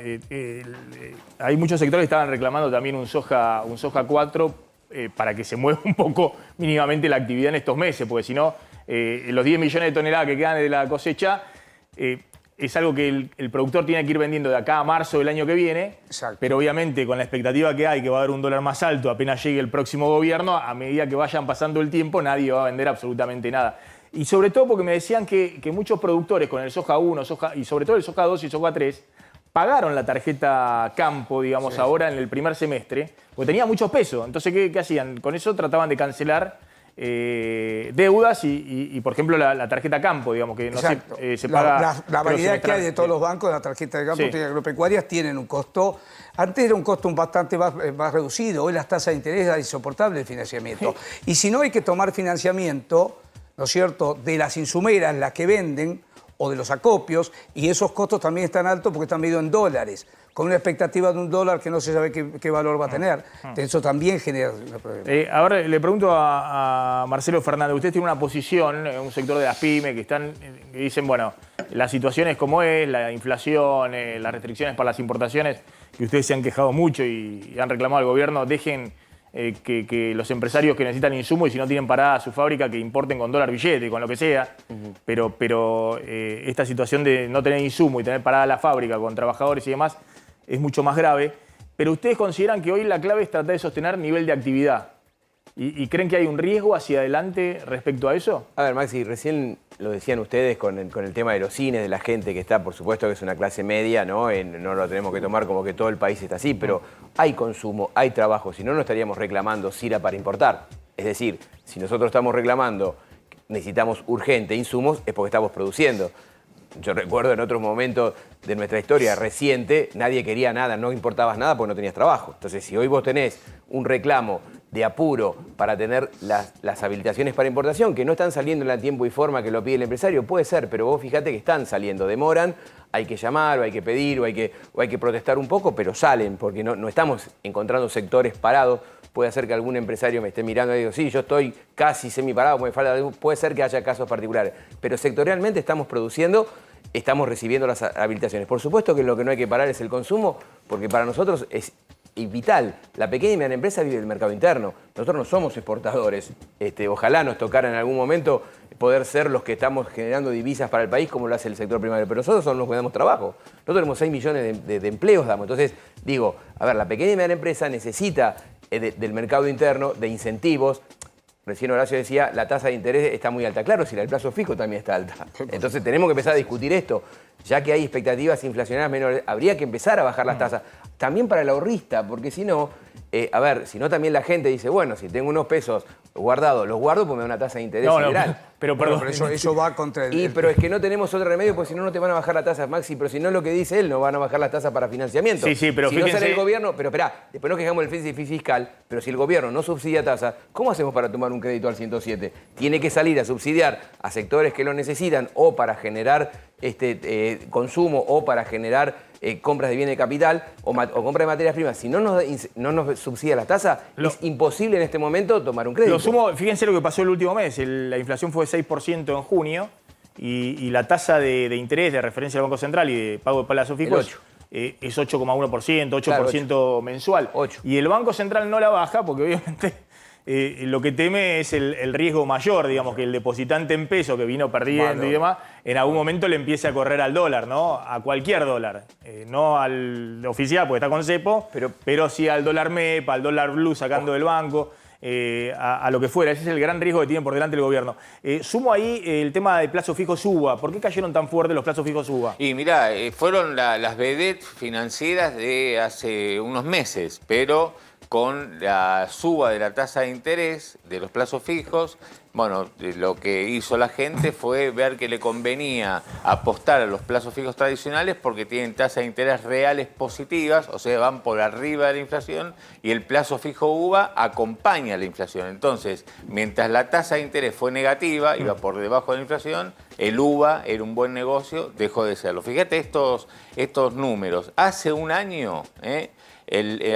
hay muchos sectores que estaban reclamando también un soja 4 para que se mueva un poco mínimamente la actividad en estos meses, porque si no, los 10 millones de toneladas que quedan de la cosecha es algo que el productor tiene que ir vendiendo de acá a marzo del año que viene. Exacto. Pero obviamente con la expectativa que hay, que va a haber un dólar más alto apenas llegue el próximo gobierno, a medida que vayan pasando el tiempo, nadie va a vender absolutamente nada. Y sobre todo porque me decían que muchos productores con el soja 1 y sobre todo el soja 2 y soja 3 pagaron la tarjeta Campo, digamos, ahora en el primer semestre, porque tenía muchos pesos. Entonces, ¿qué hacían? Con eso trataban de cancelar deudas y, por ejemplo, la tarjeta Campo, digamos, que no se paga... La variedad que hay de todos los bancos, la tarjeta de Campo, agropecuarias, tienen un costo... Antes era un costo bastante más reducido, hoy las tasas de interés es insoportable el financiamiento. Y si no, hay que tomar financiamiento, ¿no es cierto?, de las insumeras, las que venden, o de los acopios, y esos costos también están altos porque están medidos en dólares, con una expectativa de un dólar que no se sabe qué valor va a tener. Eso también genera un problema. Ahora le pregunto a Marcelo Fernández, usted tiene una posición en un sector de las pymes que dicen, bueno, la situación es como es, la inflación, las restricciones para las importaciones, que ustedes se han quejado mucho y han reclamado al gobierno, dejen que los empresarios que necesitan insumos y si no tienen parada su fábrica, que importen con dólar billete, con lo que sea. Pero esta situación de no tener insumo y tener parada la fábrica con trabajadores y demás es mucho más grave. Pero ustedes consideran que hoy la clave es tratar de sostener nivel de actividad. ¿Y creen que hay un riesgo hacia adelante respecto a eso? A ver, Maxi, recién lo decían ustedes con el tema de los cines, de la gente que está, por supuesto que es una clase media, ¿no? No lo tenemos que tomar como que todo el país está así, pero hay consumo, hay trabajo, si no, no estaríamos reclamando CIRA para importar. Es decir, si nosotros estamos reclamando, necesitamos urgente insumos, es porque estamos produciendo. Yo recuerdo en otros momentos de nuestra historia reciente, nadie quería nada, no importabas nada porque no tenías trabajo. Entonces, si hoy vos tenés un reclamo de apuro para tener las habilitaciones para importación, que no están saliendo en la tiempo y forma que lo pide el empresario, puede ser, pero vos fíjate que están saliendo, demoran, hay que llamar, o hay que pedir, o hay que protestar un poco, pero salen, porque no estamos encontrando sectores parados. Puede ser que algún empresario me esté mirando y diga, sí, yo estoy casi semiparado, puede ser que haya casos particulares, pero sectorialmente estamos produciendo, estamos recibiendo las habilitaciones. Por supuesto que lo que no hay que parar es el consumo, porque para nosotros es vital. La pequeña y mediana empresa vive del mercado interno. Nosotros no somos exportadores. Ojalá nos tocara en algún momento poder ser los que estamos generando divisas para el país como lo hace el sector primario. Pero nosotros somos los que damos trabajo. Nosotros tenemos 6 millones de empleos, damos. Entonces, digo, a ver, la pequeña y mediana empresa necesita del mercado interno, de incentivos. Recién Horacio decía, la tasa de interés está muy alta. Claro, si el plazo fijo también está alta. Entonces tenemos que empezar a discutir esto. Ya que hay expectativas inflacionarias menores, habría que empezar a bajar las tasas. También para el ahorrista, porque si no, si no también la gente dice, bueno, si tengo unos pesos guardados, los guardo porque me da una tasa de interés general. Pero perdón. Pero eso va contra el... Pero es que no tenemos otro remedio, porque si no, no te van a bajar la tasa, Maxi. Pero si no es lo que dice él, no van a bajar las tasas para financiamiento. Sí, pero si fíjense... no sale el gobierno, pero esperá, después nos quejamos del déficit fiscal, pero si el gobierno no subsidia tasas, ¿cómo hacemos para tomar un crédito al 107? Tiene que salir a subsidiar a sectores que lo necesitan o para generar consumo o para generar compras de bienes de capital o compra de materias primas. Si no nos subsidia la tasa, es imposible en este momento tomar un crédito. Fíjense lo que pasó el último mes. La inflación fue de 6% en junio y la tasa de interés de referencia del Banco Central y de pago de plazo fijo es 8,1%, 8% claro, mensual. 8. Y el Banco Central no la baja porque obviamente lo que teme es el riesgo mayor, digamos, que el depositante en peso que vino perdiendo y demás, en algún momento le empiece a correr al dólar, ¿no? A cualquier dólar. No al oficial, porque está con cepo, pero sí al dólar MEP, al dólar blue sacando del banco. A lo que fuera. Ese es el gran riesgo que tiene por delante el gobierno. Sumo ahí el tema de plazo fijo UBA. ¿Por qué cayeron tan fuerte los plazos fijos UBA? Y mirá, fueron las vedettes financieras de hace unos meses, pero con la suba de la tasa de interés de los plazos fijos, bueno, lo que hizo la gente fue ver que le convenía apostar a los plazos fijos tradicionales porque tienen tasas de interés reales positivas, o sea, van por arriba de la inflación y el plazo fijo UVA acompaña la inflación. Entonces, mientras la tasa de interés fue negativa, iba por debajo de la inflación, el UVA era un buen negocio, dejó de serlo. Fíjate estos números. Hace un año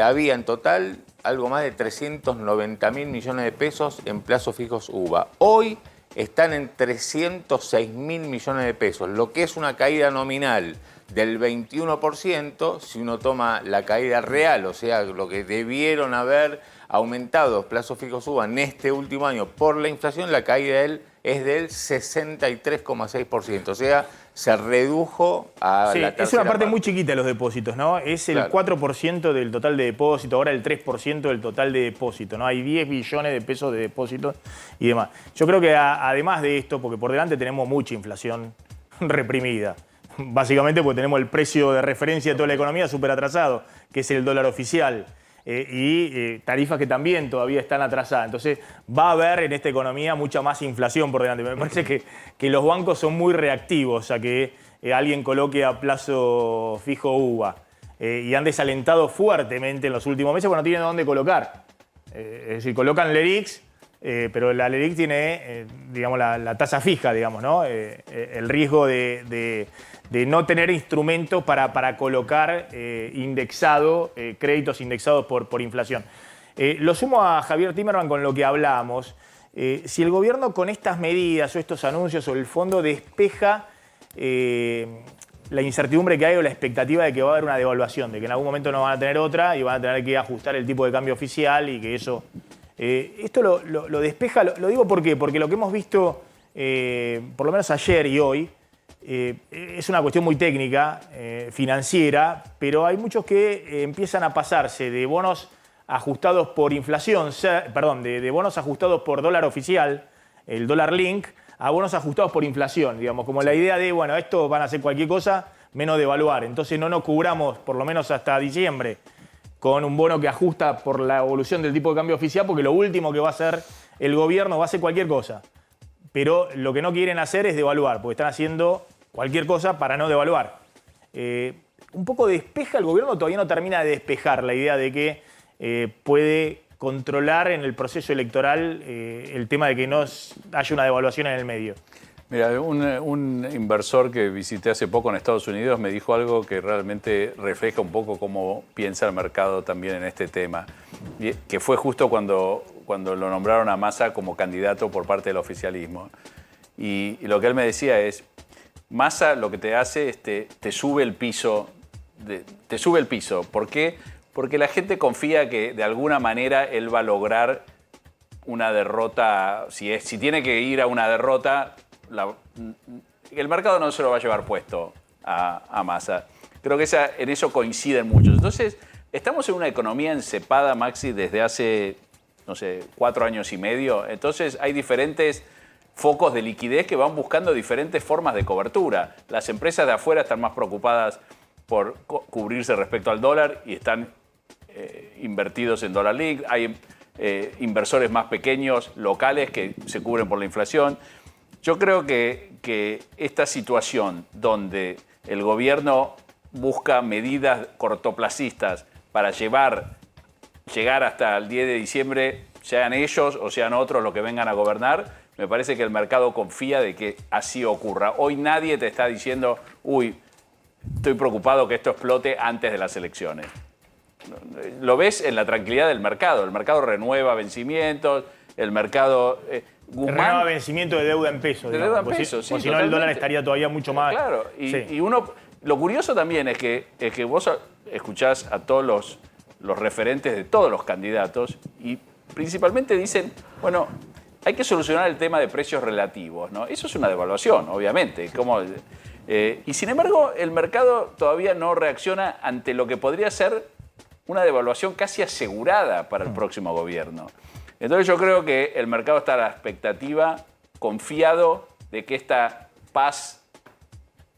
había en total algo más de 390.000 millones de pesos en plazos fijos UVA. Hoy están en 306.000 millones de pesos, lo que es una caída nominal del 21% si uno toma la caída real, o sea, lo que debieron haber aumentado los plazos fijos UVA en este último año por la inflación, la caída es del 63,6%, o sea, se redujo a Sí, la tercera es una parte parte. muy chiquita de los depósitos, ¿no? Es el Claro. 4% del total de depósito, ahora el 3% del total de depósito, ¿no? Hay 10 billones de pesos de depósitos y demás. Yo creo que además de esto, porque por delante tenemos mucha inflación reprimida, básicamente porque tenemos el precio de referencia de toda la economía súper atrasado, que es el dólar oficial. Y tarifas que también todavía están atrasadas. Entonces va a haber en esta economía mucha más inflación por delante. Me parece que los bancos son muy reactivos a que alguien coloque a plazo fijo UVA. Y han desalentado fuertemente en los últimos meses porque no tienen dónde colocar. Es decir, colocan LELIQs, pero la LELIQ tiene, digamos, la tasa fija, digamos, ¿no? El riesgo de no tener instrumentos para colocar créditos indexados por inflación. Lo sumo a Javier Timerman con lo que hablábamos. Si el gobierno con estas medidas o estos anuncios o el fondo despeja la incertidumbre que hay o la expectativa de que va a haber una devaluación, de que en algún momento no van a tener otra y van a tener que ajustar el tipo de cambio oficial y que eso... esto lo despeja, lo digo ¿por qué? Porque lo que hemos visto, por lo menos ayer y hoy, es una cuestión muy técnica, financiera, pero hay muchos que empiezan a pasarse de bonos ajustados por inflación, de bonos ajustados por dólar oficial, el dólar link, a bonos ajustados por inflación, digamos, como la idea de, bueno, estos van a hacer cualquier cosa menos devaluar, entonces no nos cubramos por lo menos hasta diciembre con un bono que ajusta por la evolución del tipo de cambio oficial, porque lo último que va a hacer el gobierno va a hacer cualquier cosa. Pero lo que no quieren hacer es devaluar, porque están haciendo cualquier cosa para no devaluar. Un poco despeja, el gobierno todavía no termina de despejar la idea de que puede controlar en el proceso electoral el tema de que no haya una devaluación en el medio. Mira, un inversor que visité hace poco en Estados Unidos me dijo algo que realmente refleja un poco cómo piensa el mercado también en este tema, que fue justo cuando lo nombraron a Massa como candidato por parte del oficialismo. Y lo que él me decía es, Massa lo que te hace es te sube el piso. Te sube el piso. ¿Por qué? Porque la gente confía que de alguna manera él va a lograr una derrota. Si tiene que ir a una derrota, el mercado no se lo va a llevar puesto a Massa. Creo que en eso coinciden muchos. Entonces, estamos en una economía encepada, Maxi, desde hace, no sé, 4 años y medio. Entonces, hay diferentes focos de liquidez que van buscando diferentes formas de cobertura. Las empresas de afuera están más preocupadas por cubrirse respecto al dólar y están invertidos en dólar link. Hay inversores más pequeños, locales, que se cubren por la inflación. Yo creo que esta situación donde el gobierno busca medidas cortoplacistas para llegar hasta el 10 de diciembre, sean ellos o sean otros los que vengan a gobernar, me parece que el mercado confía de que así ocurra. Hoy nadie te está diciendo, uy, estoy preocupado que esto explote antes de las elecciones. Lo ves en la tranquilidad del mercado. El mercado renueva vencimientos, el mercado... Renueva vencimiento de deuda en pesos. De deuda en pesos, sí, si no el dólar totalmente. estaría todavía mucho más... Claro, y uno... Lo curioso también es que vos escuchás a todos los referentes de todos los candidatos y principalmente dicen, bueno, hay que solucionar el tema de precios relativos, ¿no? Eso es una devaluación, obviamente. Y sin embargo, el mercado todavía no reacciona ante lo que podría ser una devaluación casi asegurada para el próximo gobierno. Entonces yo creo que el mercado está a la expectativa, confiado de que esta paz,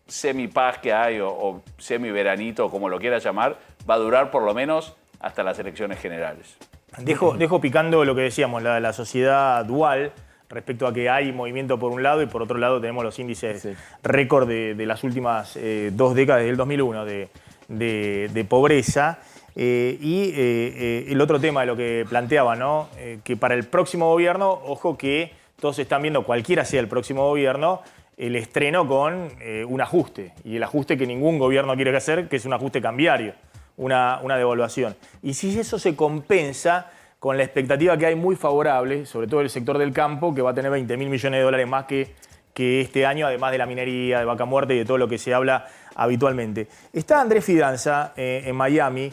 semipaz que hay o semiveranito, como lo quieras llamar, va a durar por lo menos hasta las elecciones generales. Dejo picando lo que decíamos, la sociedad dual, respecto a que hay movimiento por un lado y por otro lado tenemos los índices récord de las últimas 2 décadas, del 2001, de pobreza. El otro tema de lo que planteaba, ¿no? Que para el próximo gobierno, ojo que todos están viendo, cualquiera sea el próximo gobierno, el estreno con un ajuste. Y el ajuste que ningún gobierno quiere hacer, que es un ajuste cambiario, una devaluación. Y si eso se compensa con la expectativa que hay muy favorable, sobre todo el sector del campo, que va a tener 20.000 millones de dólares más que este año, además de la minería, de vaca muerta y de todo lo que se habla habitualmente. Está Andrés Fidanza en Miami.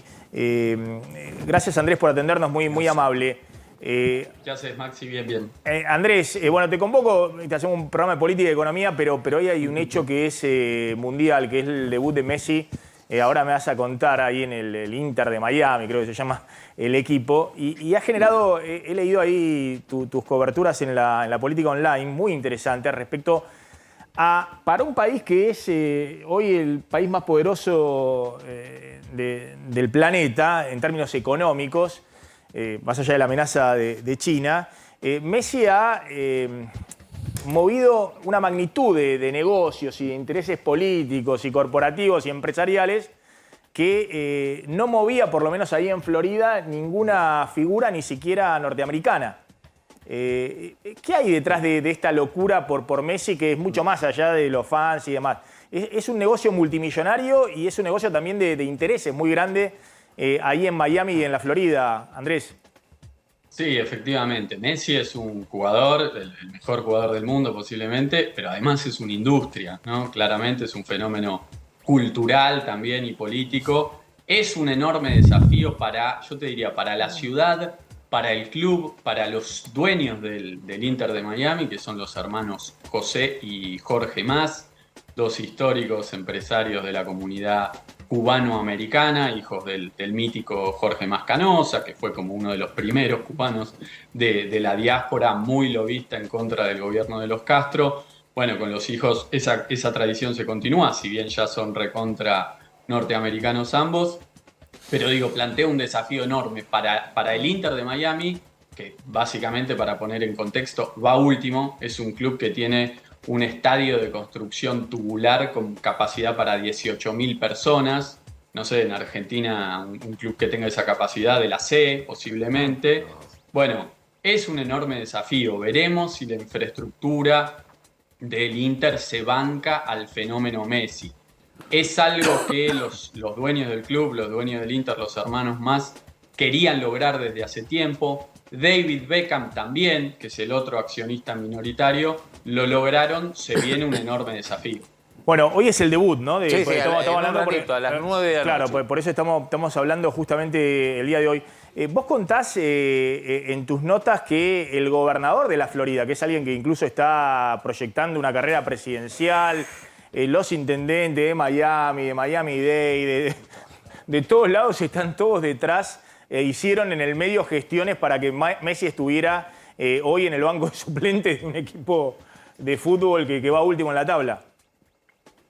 Gracias, Andrés, por atendernos, muy amable. ¿Qué haces, Maxi? Bien. Andrés, bueno, te convoco, te hacemos un programa de política y economía, pero hoy hay un hecho que es mundial, que es el debut de Messi. Ahora me vas a contar ahí en el Inter de Miami, creo que se llama el equipo. Y ha generado, he leído ahí tus coberturas en la política online, muy interesantes respecto a, para un país que es hoy el país más poderoso del planeta en términos económicos, más allá de la amenaza de China, Messi ha movido una magnitud de negocios y de intereses políticos y corporativos y empresariales que no movía, por lo menos ahí en Florida, ninguna figura ni siquiera norteamericana. ¿Qué hay detrás de esta locura por Messi, que es mucho más allá de los fans y demás? Es un negocio multimillonario y es un negocio también de intereses muy grande ahí en Miami y en la Florida, Andrés. Sí, efectivamente. Messi es un jugador, el mejor jugador del mundo posiblemente, pero además es una industria, ¿no? Claramente es un fenómeno cultural también y político. Es un enorme desafío para, yo te diría, para la ciudad, para el club, para los dueños del Inter de Miami, que son los hermanos José y Jorge Mas, dos históricos empresarios de la comunidad cubano-americana, hijos del mítico Jorge Mas Canosa, que fue como uno de los primeros cubanos de la diáspora muy lobista en contra del gobierno de los Castro. Bueno, con los hijos esa tradición se continúa, si bien ya son recontra norteamericanos ambos. Pero digo, plantea un desafío enorme para el Inter de Miami, que básicamente, para poner en contexto, va último. Es un club que tiene un estadio de construcción tubular con capacidad para 18.000 personas. No sé, en Argentina un club que tenga esa capacidad de la C, posiblemente. Bueno, es un enorme desafío. Veremos si la infraestructura del Inter se banca al fenómeno Messi. Es algo que los dueños del club, los dueños del Inter, los hermanos Mas, querían lograr desde hace tiempo. David Beckham también, que es el otro accionista minoritario, lo lograron. Se viene un enorme desafío. Bueno, hoy es el debut, ¿no? Sí, estamos hablando a las 9 de la claro, noche. por eso estamos hablando justamente el día de hoy. Vos contás en tus notas que el gobernador de la Florida, que es alguien que incluso está proyectando una carrera presidencial, los intendentes de Miami-Dade, de todos lados están todos detrás, hicieron en el medio gestiones para que Messi estuviera hoy en el banco de suplentes de un equipo de fútbol que va último en la tabla.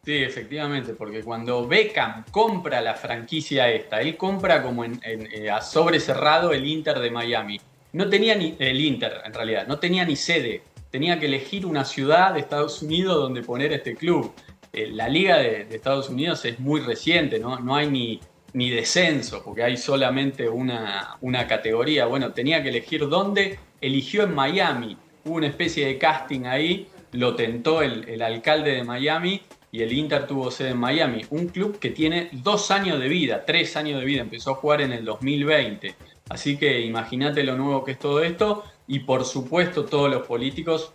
Sí, efectivamente, porque cuando Beckham compra la franquicia esta, él compra como a sobre cerrado el Inter de Miami. No tenía ni el Inter, en realidad, no tenía ni sede. Tenía que elegir una ciudad de Estados Unidos donde poner este club. La Liga de Estados Unidos es muy reciente, ¿no? No hay ni descenso, porque hay solamente una categoría. Bueno, tenía que elegir dónde, eligió en Miami. Hubo una especie de casting ahí, lo tentó el alcalde de Miami y el Inter tuvo sede en Miami. Un club que tiene 2 años de vida, 3 años de vida, empezó a jugar en el 2020. Así que imagínate lo nuevo que es todo esto y por supuesto todos los políticos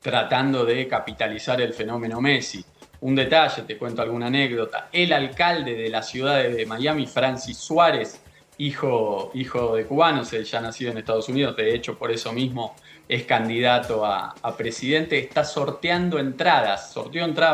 tratando de capitalizar el fenómeno Messi. Un detalle, te cuento alguna anécdota. El alcalde de la ciudad de Miami, Francis Suárez, hijo de cubanos, él ya nacido en Estados Unidos, de hecho por eso mismo es candidato a presidente, está sorteó entradas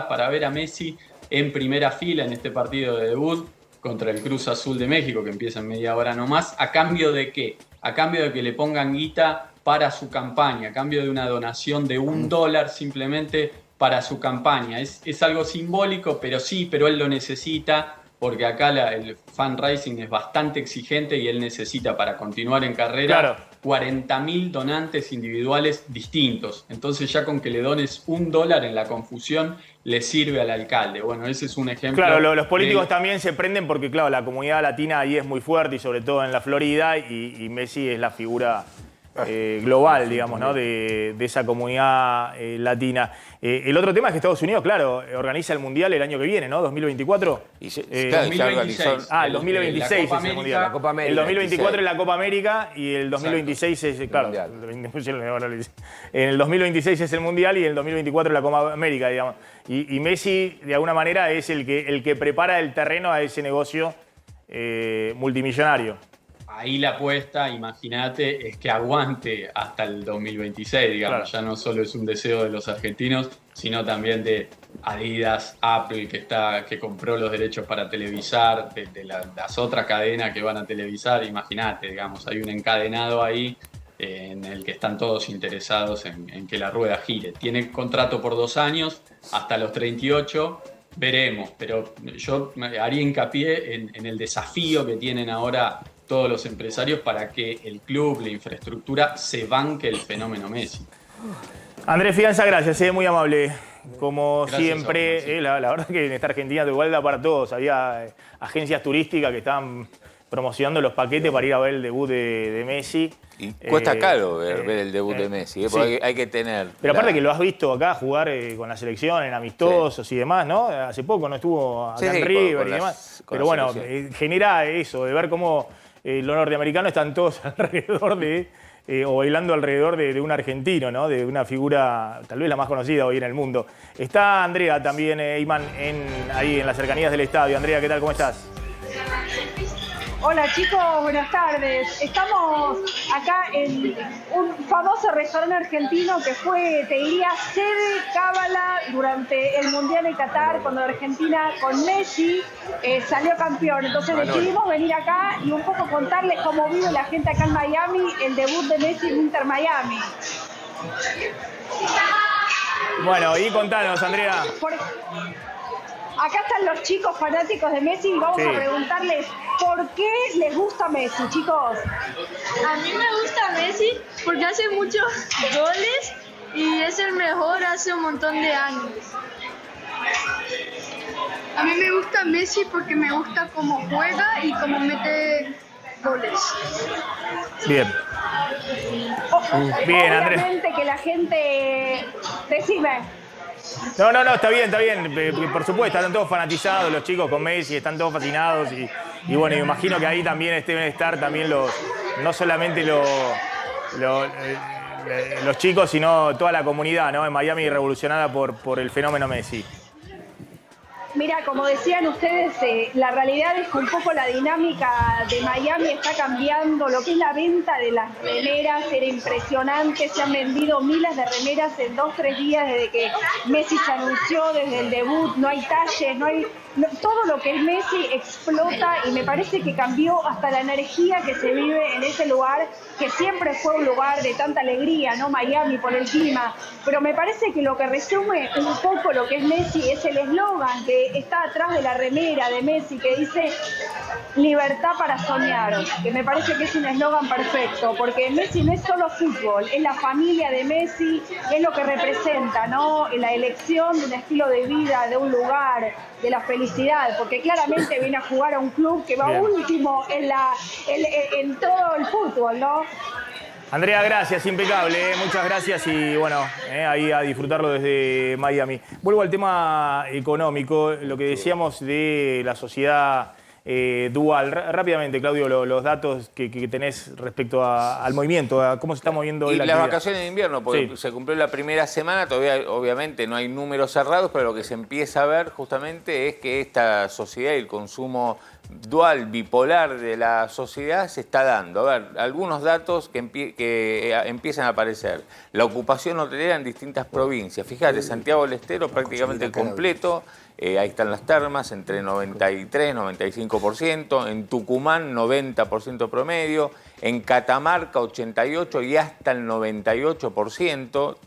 para ver a Messi en primera fila en este partido de debut contra el Cruz Azul de México, que empieza en media hora nomás. ¿A cambio de qué? A cambio de que le pongan guita para su campaña, a cambio de una donación de $1 simplemente para su campaña. Es algo simbólico, pero él lo necesita porque acá el fundraising es bastante exigente y él necesita para continuar en carrera Claro. 40.000 donantes individuales distintos. Entonces ya con que le dones $1 en la confusión le sirve al alcalde. Bueno, ese es un ejemplo. Claro, los políticos de- también se prenden porque, claro, la comunidad latina ahí es muy fuerte y sobre todo en la Florida y Messi es la figura global, digamos, ¿no? de esa comunidad latina. El otro tema es que Estados Unidos, claro, organiza el Mundial el año que viene, ¿no? 2024. Y se- Eh, claro, 2026. ya organizó- El 2026 es el América. Mundial. La Copa América. El 2024 es la Copa América y el 2026 es, claro, Mundial. en el 2026 es el Mundial y el 2024 es la Copa América, digamos. Y Messi, de alguna manera, es el que prepara el terreno a ese negocio multimillonario. Ahí la apuesta, imagínate, es que aguante hasta el 2026, digamos. Claro. Ya no solo es un deseo de los argentinos, sino también de Adidas, Apple, que compró los derechos para televisar, de las otras cadenas que van a televisar. Imagínate, digamos, hay un encadenado ahí en el que están todos interesados en que la rueda gire. Tiene contrato por 2 años, hasta los 38. Veremos, pero yo haría hincapié en el desafío que tienen ahora todos los empresarios para que el club, la infraestructura, se banque el fenómeno Messi. Andrés Fianza, gracias, muy amable. Como Gracias a siempre, vos, sí. la verdad que en esta Argentina de igual da para todos. Había agencias turísticas que estaban promocionando los paquetes para ir a ver el debut de Messi. Y cuesta caro ver el debut de Messi, porque sí. hay que tener... Pero aparte la- que lo has visto acá jugar con la selección, en amistosos y demás, ¿no? Hace poco no estuvo acá Sí, en sí, River con y las- demás. con Pero la bueno, selección. genera eso, de ver cómo los norteamericanos están todos alrededor de, o bailando alrededor de un argentino, ¿no? De una figura, tal vez la más conocida hoy en el mundo. Está Andrea también, Iman, ahí en las cercanías del estadio. Andrea, ¿qué tal? ¿Cómo estás? Hola chicos, buenas tardes. Estamos acá en un famoso restaurante argentino que fue, te diría, sede cábala durante el Mundial de Qatar, cuando Argentina con Messi salió campeón. Entonces decidimos venir acá y un poco contarles cómo vive la gente acá en Miami, el debut de Messi en Inter Miami. Bueno, y contanos, Andrea. Acá están los chicos fanáticos de Messi y vamos Sí. a preguntarles por qué les gusta Messi, chicos. A mí me gusta Messi porque hace muchos goles y es el mejor hace un montón de años. A mí me gusta Messi porque me gusta cómo juega y cómo mete goles. Bien. Bien, Andrés. Obviamente que la gente... Decime. No, está bien, está bien. Por supuesto, están todos fanatizados los chicos con Messi, están todos fascinados y bueno, me imagino que ahí también deben estar también no solamente los chicos, sino toda la comunidad, ¿no? En Miami revolucionada por el fenómeno Messi. Mira, como decían ustedes, la realidad es que un poco la dinámica de Miami está cambiando. Lo que es la venta de las remeras era impresionante. Se han vendido miles de remeras en 2-3 días desde que Messi se anunció, desde el debut. No hay talles, todo lo que es Messi explota y me parece que cambió hasta la energía que se vive en ese lugar, que siempre fue un lugar de tanta alegría, ¿no? Miami por el clima. Pero me parece que lo que resume un poco lo que es Messi es el eslogan que está atrás de la remera de Messi, que dice libertad para soñar, que me parece que es un eslogan perfecto, porque Messi no es solo fútbol, es la familia de Messi, es lo que representa, ¿no? La elección de un estilo de vida, de un lugar, de la felicidad, porque claramente viene a jugar a un club que va Bien. último en todo el fútbol, ¿no? Andrea, gracias, impecable, muchas gracias y bueno, ahí a disfrutarlo desde Miami. Vuelvo al tema económico, lo que decíamos de la sociedad dual. Rápidamente, Claudio, los datos que tenés respecto al movimiento, a cómo se está moviendo hoy Y la las actividad. vacaciones de invierno, porque Sí. se cumplió la primera semana, todavía obviamente no hay números cerrados, pero lo que se empieza a ver justamente es que esta sociedad y el consumo dual, bipolar de la sociedad se está dando. A ver, algunos datos que empiezan a aparecer. La ocupación hotelera en distintas provincias. Fíjate, Santiago del Estero prácticamente completo. Ahí están las termas, entre 93 y 95%. En Tucumán, 90% promedio. En Catamarca 88% y hasta el 98%.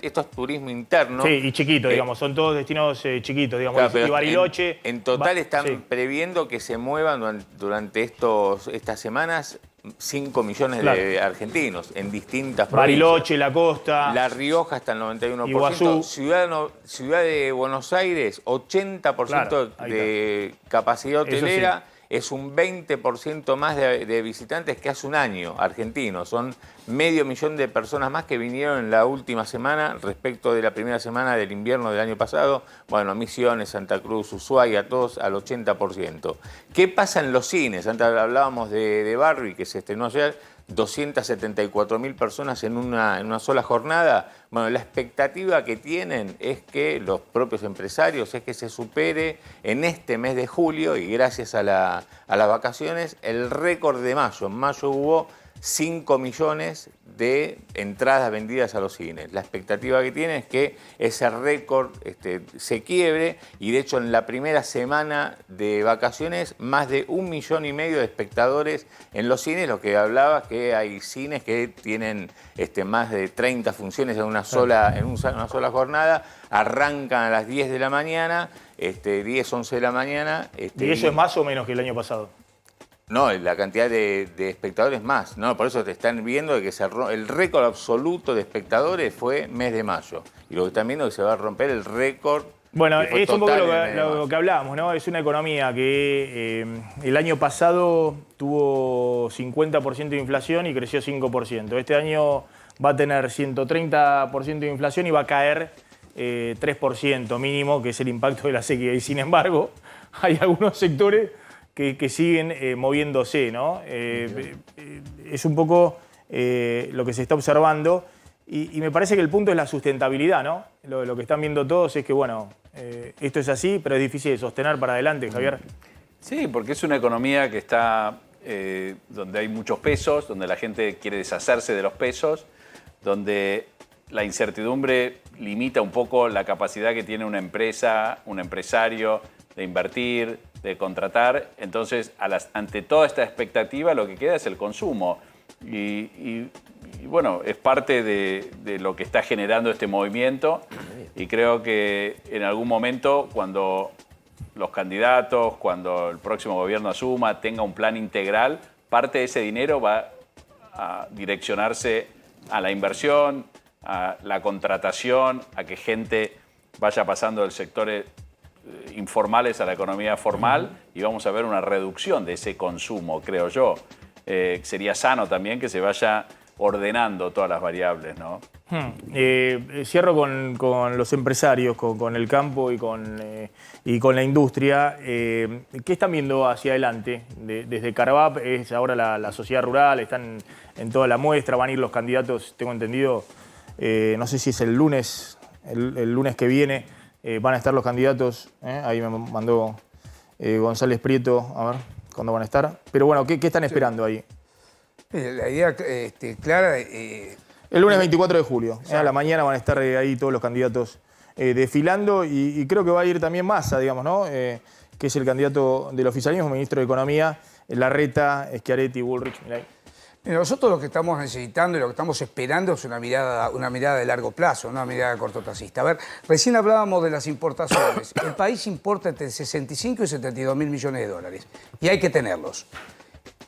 Esto es turismo interno. Sí, y chiquito, digamos, son todos destinos chiquitos, digamos. Claro, pero y Bariloche... en total están sí. previendo que se muevan durante estas semanas 5 millones Claro. de argentinos en distintas provincias. Bariloche, La Costa... La Rioja está el 91%. Iguazú. Ciudad de Buenos Aires, 80% Claro, ahí de capacidad Eso hotelera. Es un 20% más de visitantes que hace un año, argentinos. Son 500.000 de personas más que vinieron en la última semana respecto de la primera semana del invierno del año pasado. Bueno, Misiones, Santa Cruz, Ushuaia, todos al 80%. ¿Qué pasa en los cines? Antes hablábamos de Barbie, que se estrenó ayer. 274.000 personas en una sola jornada. Bueno, la expectativa que tienen es que los propios empresarios es que se supere en este mes de julio y gracias a las vacaciones el récord de mayo. En mayo hubo 5 millones de entradas vendidas a los cines. La expectativa que tienen es que ese récord se quiebre y de hecho en la primera semana de vacaciones más de 1,5 millones de espectadores en los cines, lo que hablaba que hay cines que tienen más de 30 funciones en una sola jornada, arrancan a las 10 de la mañana, 10, 11 de la mañana. ¿Y eso es más o menos que el año pasado? No, la cantidad de espectadores más, ¿no? Por eso te están viendo de que el récord absoluto de espectadores fue mes de mayo. Y lo que están viendo es que se va a romper el récord. Bueno, que fue es un poco total lo que hablábamos, ¿no? Es una economía que el año pasado tuvo 50% de inflación y creció 5%. Este año va a tener 130% de inflación y va a caer 3% mínimo, que es el impacto de la sequía. Y sin embargo, hay algunos sectores que siguen moviéndose, ¿no? Es un poco lo que se está observando y me parece que el punto es la sustentabilidad, ¿no? Lo que están viendo todos es que, bueno, esto es así, pero es difícil de sostener para adelante, Javier. Sí, porque es una economía que está donde hay muchos pesos, donde la gente quiere deshacerse de los pesos, donde la incertidumbre limita un poco la capacidad que tiene una empresa, un empresario de invertir, de contratar. Entonces, ante toda esta expectativa, lo que queda es el consumo. Y bueno, es parte de lo que está generando este movimiento. Y creo que en algún momento, cuando los candidatos, cuando el próximo gobierno asuma, tenga un plan integral, parte de ese dinero va a direccionarse a la inversión, a la contratación, a que gente vaya pasando del sector informales a la economía formal y vamos a ver una reducción de ese consumo, creo yo. Sería sano también que se vaya ordenando todas las variables, ¿no? Cierro con los empresarios, con el campo y con la industria. ¿Qué están viendo hacia adelante? Desde Carvap es ahora la sociedad rural, están en toda la muestra, van a ir los candidatos, tengo entendido, no sé si es el lunes que viene, van a estar los candidatos, ahí me mandó González Prieto, a ver cuándo van a estar. Pero bueno, ¿qué están esperando ahí? La idea clara... El lunes 24 de julio, a la mañana van a estar ahí todos los candidatos desfilando y creo que va a ir también Massa, digamos, ¿no? Que es el candidato del oficialismo, ministro de Economía, Larreta, Schiaretti, Bullrich, mirá ahí. Nosotros lo que estamos necesitando y lo que estamos esperando es una mirada de largo plazo, una mirada cortoplacista. A ver, recién hablábamos de las importaciones. El país importa entre 65 y 72 mil millones de dólares y hay que tenerlos.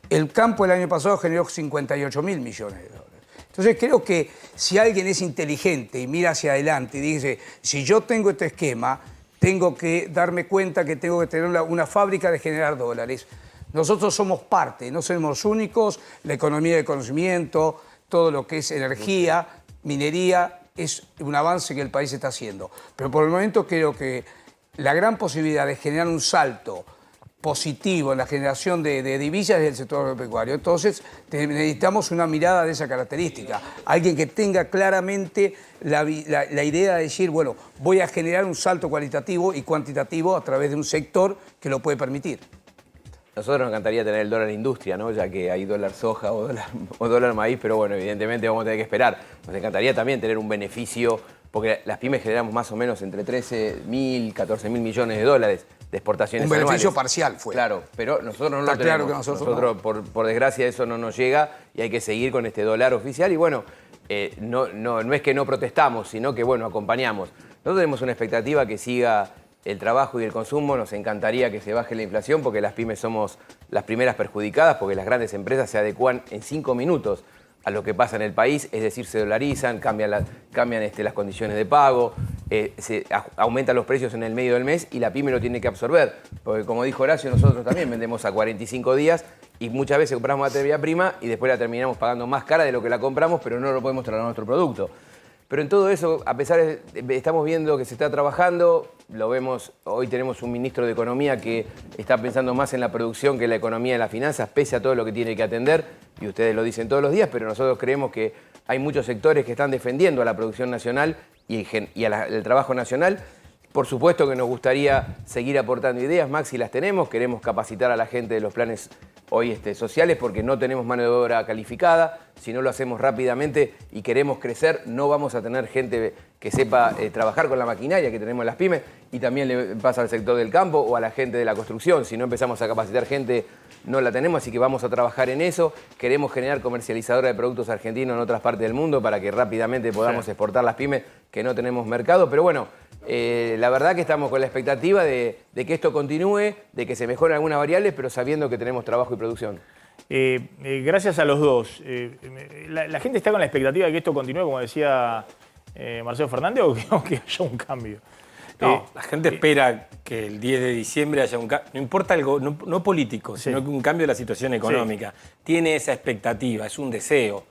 El campo el año pasado generó 58 mil millones de dólares. Entonces creo que si alguien es inteligente y mira hacia adelante y dice, si yo tengo este esquema, tengo que darme cuenta que tengo que tener una fábrica de generar dólares. Nosotros somos parte, no somos únicos, la economía de conocimiento, todo lo que es energía, minería, es un avance que el país está haciendo. Pero por el momento creo que la gran posibilidad de generar un salto positivo en la generación de divisas es el sector agropecuario. Entonces necesitamos una mirada de esa característica. Alguien que tenga claramente la idea de decir, bueno, voy a generar un salto cualitativo y cuantitativo a través de un sector que lo puede permitir. Nosotros nos encantaría tener el dólar industria, ¿no? Ya que hay dólar soja o dólar maíz, pero bueno, evidentemente vamos a tener que esperar. Nos encantaría también tener un beneficio, porque las pymes generamos más o menos entre 13.000, 14.000 millones de dólares. exportaciones Un beneficio anuales. parcial fue. Claro, pero nosotros no lo Está tenemos. claro que nosotros por desgracia eso no nos llega y hay que seguir con este dólar oficial y bueno, no es que no protestamos, sino que bueno, acompañamos. Nosotros tenemos una expectativa que siga el trabajo y el consumo, nos encantaría que se baje la inflación porque las pymes somos las primeras perjudicadas porque las grandes empresas se adecuan en 5 minutos a lo que pasa en el país, es decir, se dolarizan, cambian las condiciones de pago, aumentan los precios en el medio del mes y la pyme lo tiene que absorber. Porque como dijo Horacio, nosotros también vendemos a 45 días y muchas veces compramos materia prima y después la terminamos pagando más cara de lo que la compramos, pero no lo podemos trasladar a nuestro producto. Pero en todo eso, a pesar de estamos viendo que se está trabajando, lo vemos, hoy tenemos un ministro de Economía que está pensando más en la producción que en la economía y en las finanzas, pese a todo lo que tiene que atender, y ustedes lo dicen todos los días, pero nosotros creemos que hay muchos sectores que están defendiendo a la producción nacional y al trabajo nacional. Por supuesto que nos gustaría seguir aportando ideas, Maxi las tenemos, queremos capacitar a la gente de los planes hoy sociales porque no tenemos mano de obra calificada, si no lo hacemos rápidamente y queremos crecer, no vamos a tener gente que sepa trabajar con la maquinaria que tenemos en las pymes y también le pasa al sector del campo o a la gente de la construcción, si no empezamos a capacitar gente no la tenemos, así que vamos a trabajar en eso, queremos generar comercializadora de productos argentinos en otras partes del mundo para que rápidamente podamos exportar las pymes que no tenemos mercado, pero bueno, la verdad que estamos con la expectativa de que esto continúe, de que se mejoren algunas variables, pero sabiendo que tenemos trabajo y producción. Gracias a los dos. La gente está con la expectativa de que esto continúe, como decía Marcelo Fernández, o que haya un cambio. No, la gente espera que el 10 de diciembre haya un cambio, no importa algo, no político, sino que un cambio de la situación económica. Tiene esa expectativa, es un deseo.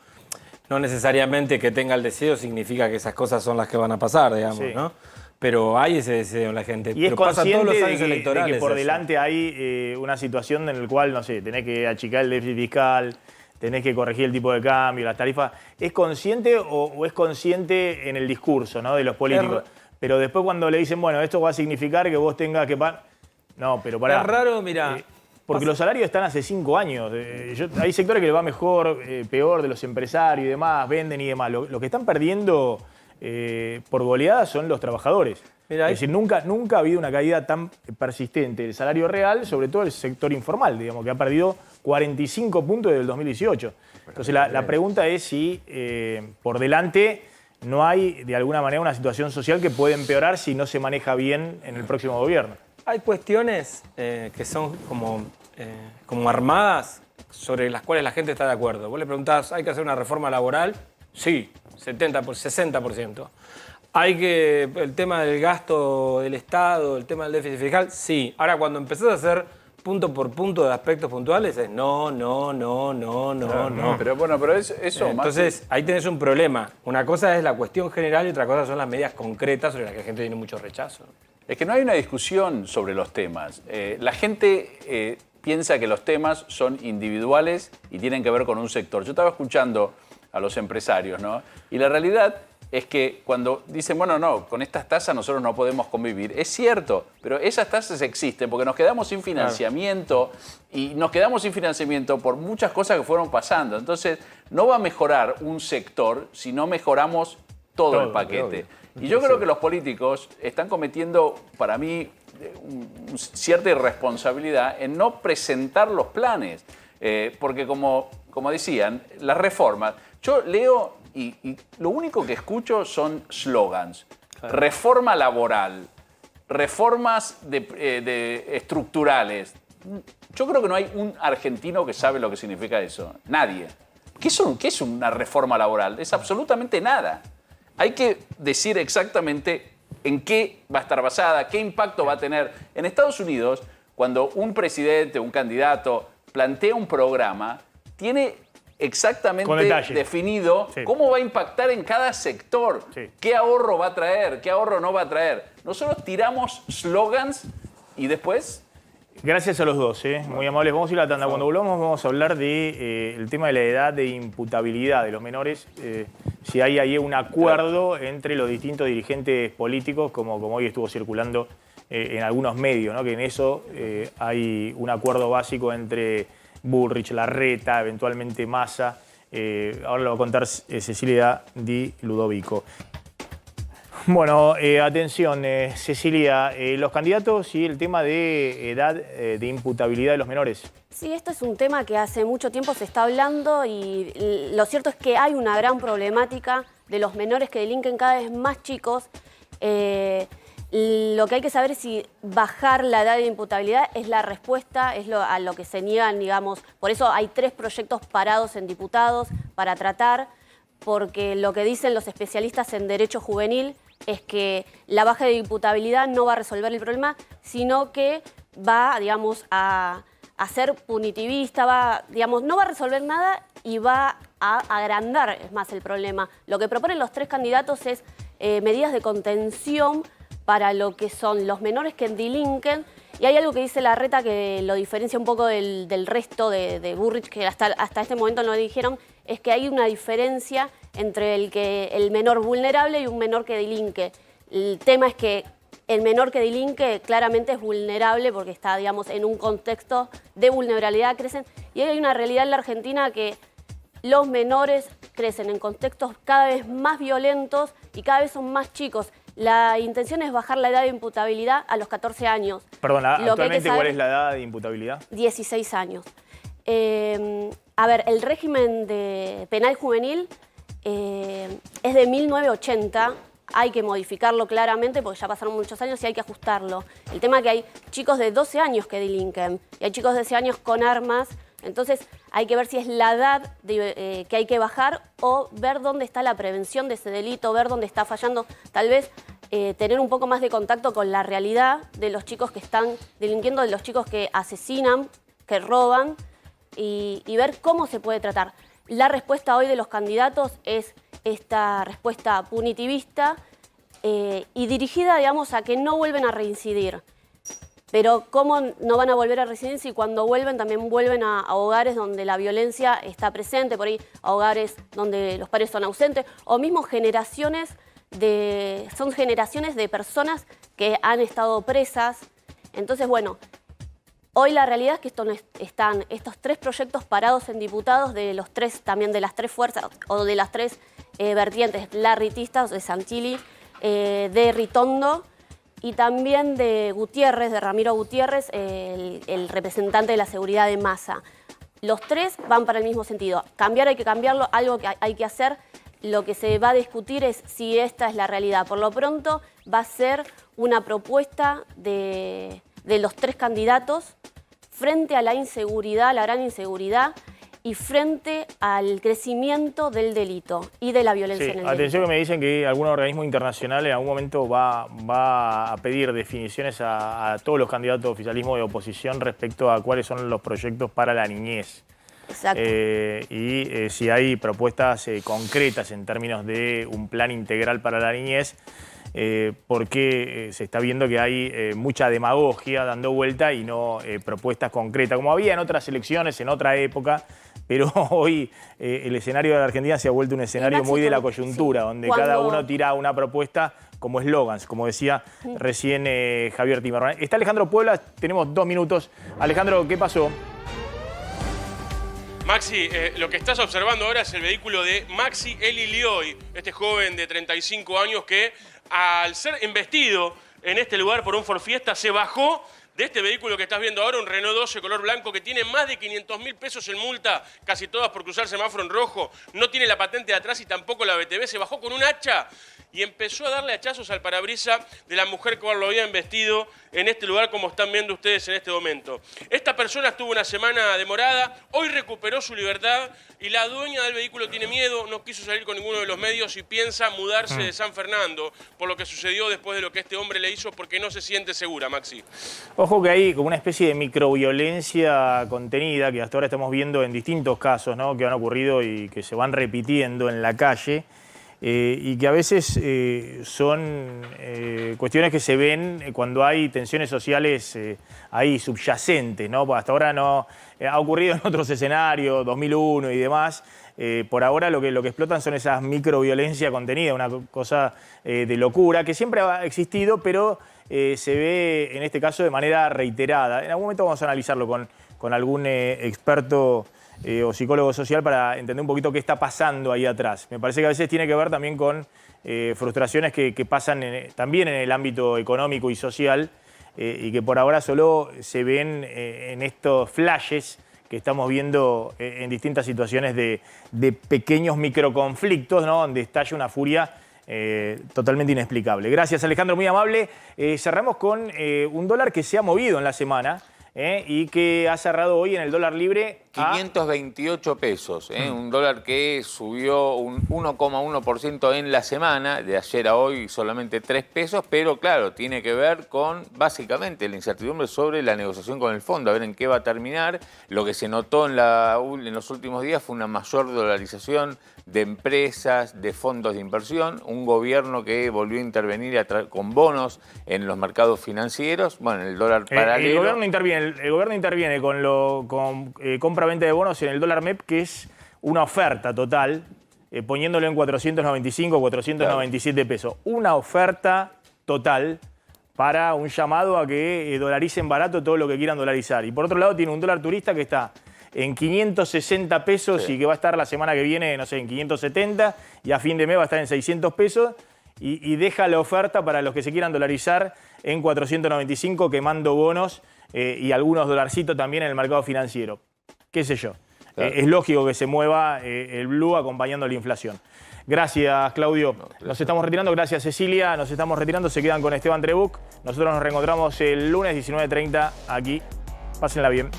No necesariamente que tenga el deseo significa que esas cosas son las que van a pasar, digamos, ¿no? Pero hay ese deseo en la gente. Y es pero pasa todos los consciente años de electorales. que por eso. delante hay una situación en la cual, no sé, tenés que achicar el déficit fiscal, tenés que corregir el tipo de cambio, las tarifas. ¿Es consciente o es consciente en el discurso, ¿no?, de los políticos? Pero después cuando le dicen, bueno, esto va a significar que vos tengas que pagar... No, pero pará. Es raro, mira. Porque los salarios están hace 5 años. Hay sectores que les va mejor, peor, de los empresarios y demás, venden y demás. Lo que están perdiendo por goleada son los trabajadores. Mirá, es decir, nunca ha habido una caída tan persistente del salario real, sobre todo el sector informal, digamos, que ha perdido 45 puntos desde el 2018. Entonces la pregunta es si por delante no hay de alguna manera una situación social que puede empeorar si no se maneja bien en el próximo gobierno. Hay cuestiones que son como armadas sobre las cuales la gente está de acuerdo. Vos le preguntás, ¿hay que hacer una reforma laboral? Sí, 60%. El tema del gasto del Estado, el tema del déficit fiscal, sí. Ahora, cuando empezás a hacer punto por punto de aspectos puntuales, es no. Pero bueno, pero eso Entonces, ahí tenés un problema. Una cosa es la cuestión general y otra cosa son las medidas concretas sobre las que la gente tiene mucho rechazo. Es que no hay una discusión sobre los temas. La gente piensa que los temas son individuales y tienen que ver con un sector. Yo estaba escuchando a los empresarios, ¿no? Y la realidad es que cuando dicen, bueno, no, con estas tasas nosotros no podemos convivir, es cierto, pero esas tasas existen porque nos quedamos sin financiamiento y nos quedamos sin financiamiento por muchas cosas que fueron pasando. Entonces, no va a mejorar un sector si no mejoramos todo el paquete. Y yo creo que los políticos están cometiendo, para mí, cierta irresponsabilidad en no presentar los planes. Porque como decían, las reformas, yo leo y lo único que escucho son slogans. Claro. Reforma laboral, reformas estructurales. Yo creo que no hay un argentino que sabe lo que significa eso. Nadie. ¿Qué es una reforma laboral? Es absolutamente nada. Hay que decir exactamente en qué va a estar basada, qué impacto va a tener. En Estados Unidos, cuando un presidente, un candidato plantea un programa, tiene exactamente definido cómo va a impactar en cada sector, qué ahorro va a traer, qué ahorro no va a traer. Nosotros tiramos slogans y después... Gracias a los dos, muy amables. Vamos a ir a la tanda. Cuando volvamos vamos a hablar del tema de la edad de imputabilidad de los menores, si hay ahí un acuerdo entre los distintos dirigentes políticos, como hoy estuvo circulando en algunos medios, ¿no? Que en eso hay un acuerdo básico entre Bullrich, Larreta, eventualmente Massa. Ahora lo va a contar Cecilia Di Ludovico. Bueno, atención, Cecilia, los candidatos y el tema de edad de imputabilidad de los menores. Sí, esto es un tema que hace mucho tiempo se está hablando y lo cierto es que hay una gran problemática de los menores que delinquen cada vez más chicos. Lo que hay que saber es si bajar la edad de imputabilidad es la respuesta, es a lo que se niegan, digamos. Por eso hay 3 proyectos parados en diputados para tratar, porque lo que dicen los especialistas en derecho juvenil es que la baja de imputabilidad no va a resolver el problema, sino que va, digamos, a ser punitivista, digamos, no va a resolver nada y va a agrandar más el problema. Lo que proponen los 3 candidatos es medidas de contención para lo que son los menores que delinquen. Y hay algo que dice Larreta que lo diferencia un poco del resto de Burrich, que hasta este momento no dijeron, es que hay una diferencia entre el menor vulnerable y un menor que delinque. El tema es que el menor que delinque claramente es vulnerable porque está, digamos, en un contexto de vulnerabilidad, crecen. Y hay una realidad en la Argentina que los menores crecen en contextos cada vez más violentos y cada vez son más chicos. La intención es bajar la edad de imputabilidad a los 14 años. Perdón, actualmente, ¿cuál es la edad de imputabilidad? 16 años. A ver, el régimen penal juvenil es de 1980. Hay que modificarlo claramente porque ya pasaron muchos años y hay que ajustarlo. El tema es que hay chicos de 12 años que delinquen y hay chicos de 12 años con armas. Entonces hay que ver si es la edad que hay que bajar o ver dónde está la prevención de ese delito, ver dónde está fallando. Tal vez tener un poco más de contacto con la realidad de los chicos que están delinquiendo, de los chicos que asesinan, que roban y ver cómo se puede tratar. La respuesta hoy de los candidatos es esta respuesta punitivista y dirigida, digamos, a que no vuelven a reincidir. Pero ¿cómo no van a volver a reincidir si cuando vuelven también vuelven a hogares donde la violencia está presente, por ahí a hogares donde los padres son ausentes, o mismo son generaciones de personas que han estado presas? Entonces, bueno, hoy la realidad es que están estos 3 proyectos parados en diputados de los 3, también de las 3 fuerzas o de las 3 vertientes larritistas, de Santilli, de Ritondo y también de Gutiérrez, de Ramiro Gutiérrez, el representante de la seguridad de Massa. Los 3 van para el mismo sentido. Cambiar hay que cambiarlo, algo que hay que hacer. Lo que se va a discutir es si esta es la realidad. Por lo pronto va a ser una propuesta de los 3 candidatos frente a la inseguridad, la gran inseguridad, y frente al crecimiento del delito y de la violencia en el delito. Atención que me dicen que algún organismo internacional en algún momento va a pedir definiciones a todos los candidatos de oficialismo y de oposición respecto a cuáles son los proyectos para la niñez. Exacto. Y si hay propuestas concretas en términos de un plan integral para la niñez, porque se está viendo que hay mucha demagogia dando vuelta y no propuestas concretas, como había en otras elecciones, en otra época, pero hoy el escenario de la Argentina se ha vuelto un escenario muy de la coyuntura, donde cada uno tira una propuesta como eslogans, como decía recién Javier Timerman. Está Alejandro Puebla, tenemos 2 minutos. Alejandro, ¿qué pasó? Maxi, lo que estás observando ahora es el vehículo de Maxi Eli Lioy, este joven de 35 años que al ser embestido en este lugar por un Ford Fiesta se bajó de este vehículo que estás viendo ahora, un Renault 12 color blanco que tiene más de 500.000 pesos en multa, casi todas por cruzar semáforo en rojo, no tiene la patente de atrás y tampoco la BTV, se bajó con un hacha y empezó a darle hachazos al parabrisas de la mujer que lo había embestido en este lugar, como están viendo ustedes en este momento. Esta persona estuvo una semana demorada, hoy recuperó su libertad y la dueña del vehículo tiene miedo, no quiso salir con ninguno de los medios y piensa mudarse de San Fernando por lo que sucedió después de lo que este hombre le hizo, porque no se siente segura, Maxi. Ojo que hay como una especie de microviolencia contenida que hasta ahora estamos viendo en distintos casos, ¿no?, que han ocurrido y que se van repitiendo en la calle. Y que a veces son cuestiones que se ven cuando hay tensiones sociales ahí subyacentes, ¿no? Hasta ahora no ha ocurrido en otros escenarios, 2001 y demás. Por ahora lo que explotan son esas microviolencias contenidas, una cosa de locura que siempre ha existido, pero se ve en este caso de manera reiterada. En algún momento vamos a analizarlo con algún experto o psicólogo social para entender un poquito qué está pasando ahí atrás. Me parece que a veces tiene que ver también con frustraciones que pasan también en el ámbito económico y social y que por ahora solo se ven en estos flashes que estamos viendo en distintas situaciones de pequeños microconflictos, ¿no? Donde estalla una furia totalmente inexplicable. Gracias, Alejandro, muy amable. Cerramos con un dólar que se ha movido en la semana y que ha cerrado hoy en el dólar libre a 528 pesos, un dólar que subió un 1,1% en la semana, de ayer a hoy solamente 3 pesos, pero claro, tiene que ver con básicamente la incertidumbre sobre la negociación con el fondo, a ver en qué va a terminar. Lo que se notó en los últimos días fue una mayor dolarización de empresas, de fondos de inversión, un gobierno que volvió a intervenir con bonos en los mercados financieros, bueno, el dólar paralelo. El gobierno interviene con compra-venta de bonos en el dólar MEP, que es una oferta total, poniéndolo en 495, 497 pesos. Una oferta total para un llamado a que dolaricen barato todo lo que quieran dolarizar. Y por otro lado tiene un dólar turista que está en 560 pesos y que va a estar la semana que viene, no sé, en 570 y a fin de mes va a estar en 600 pesos y deja la oferta para los que se quieran dolarizar en 495 quemando bonos y algunos dolarcitos también en el mercado financiero. Qué sé yo. Claro. Es lógico que se mueva el blue acompañando la inflación. Gracias, Claudio. Nos estamos retirando. Gracias, Cecilia. Nos estamos retirando. Se quedan con Esteban Trebuch. Nosotros nos reencontramos el lunes 19:30 aquí. Pásenla bien.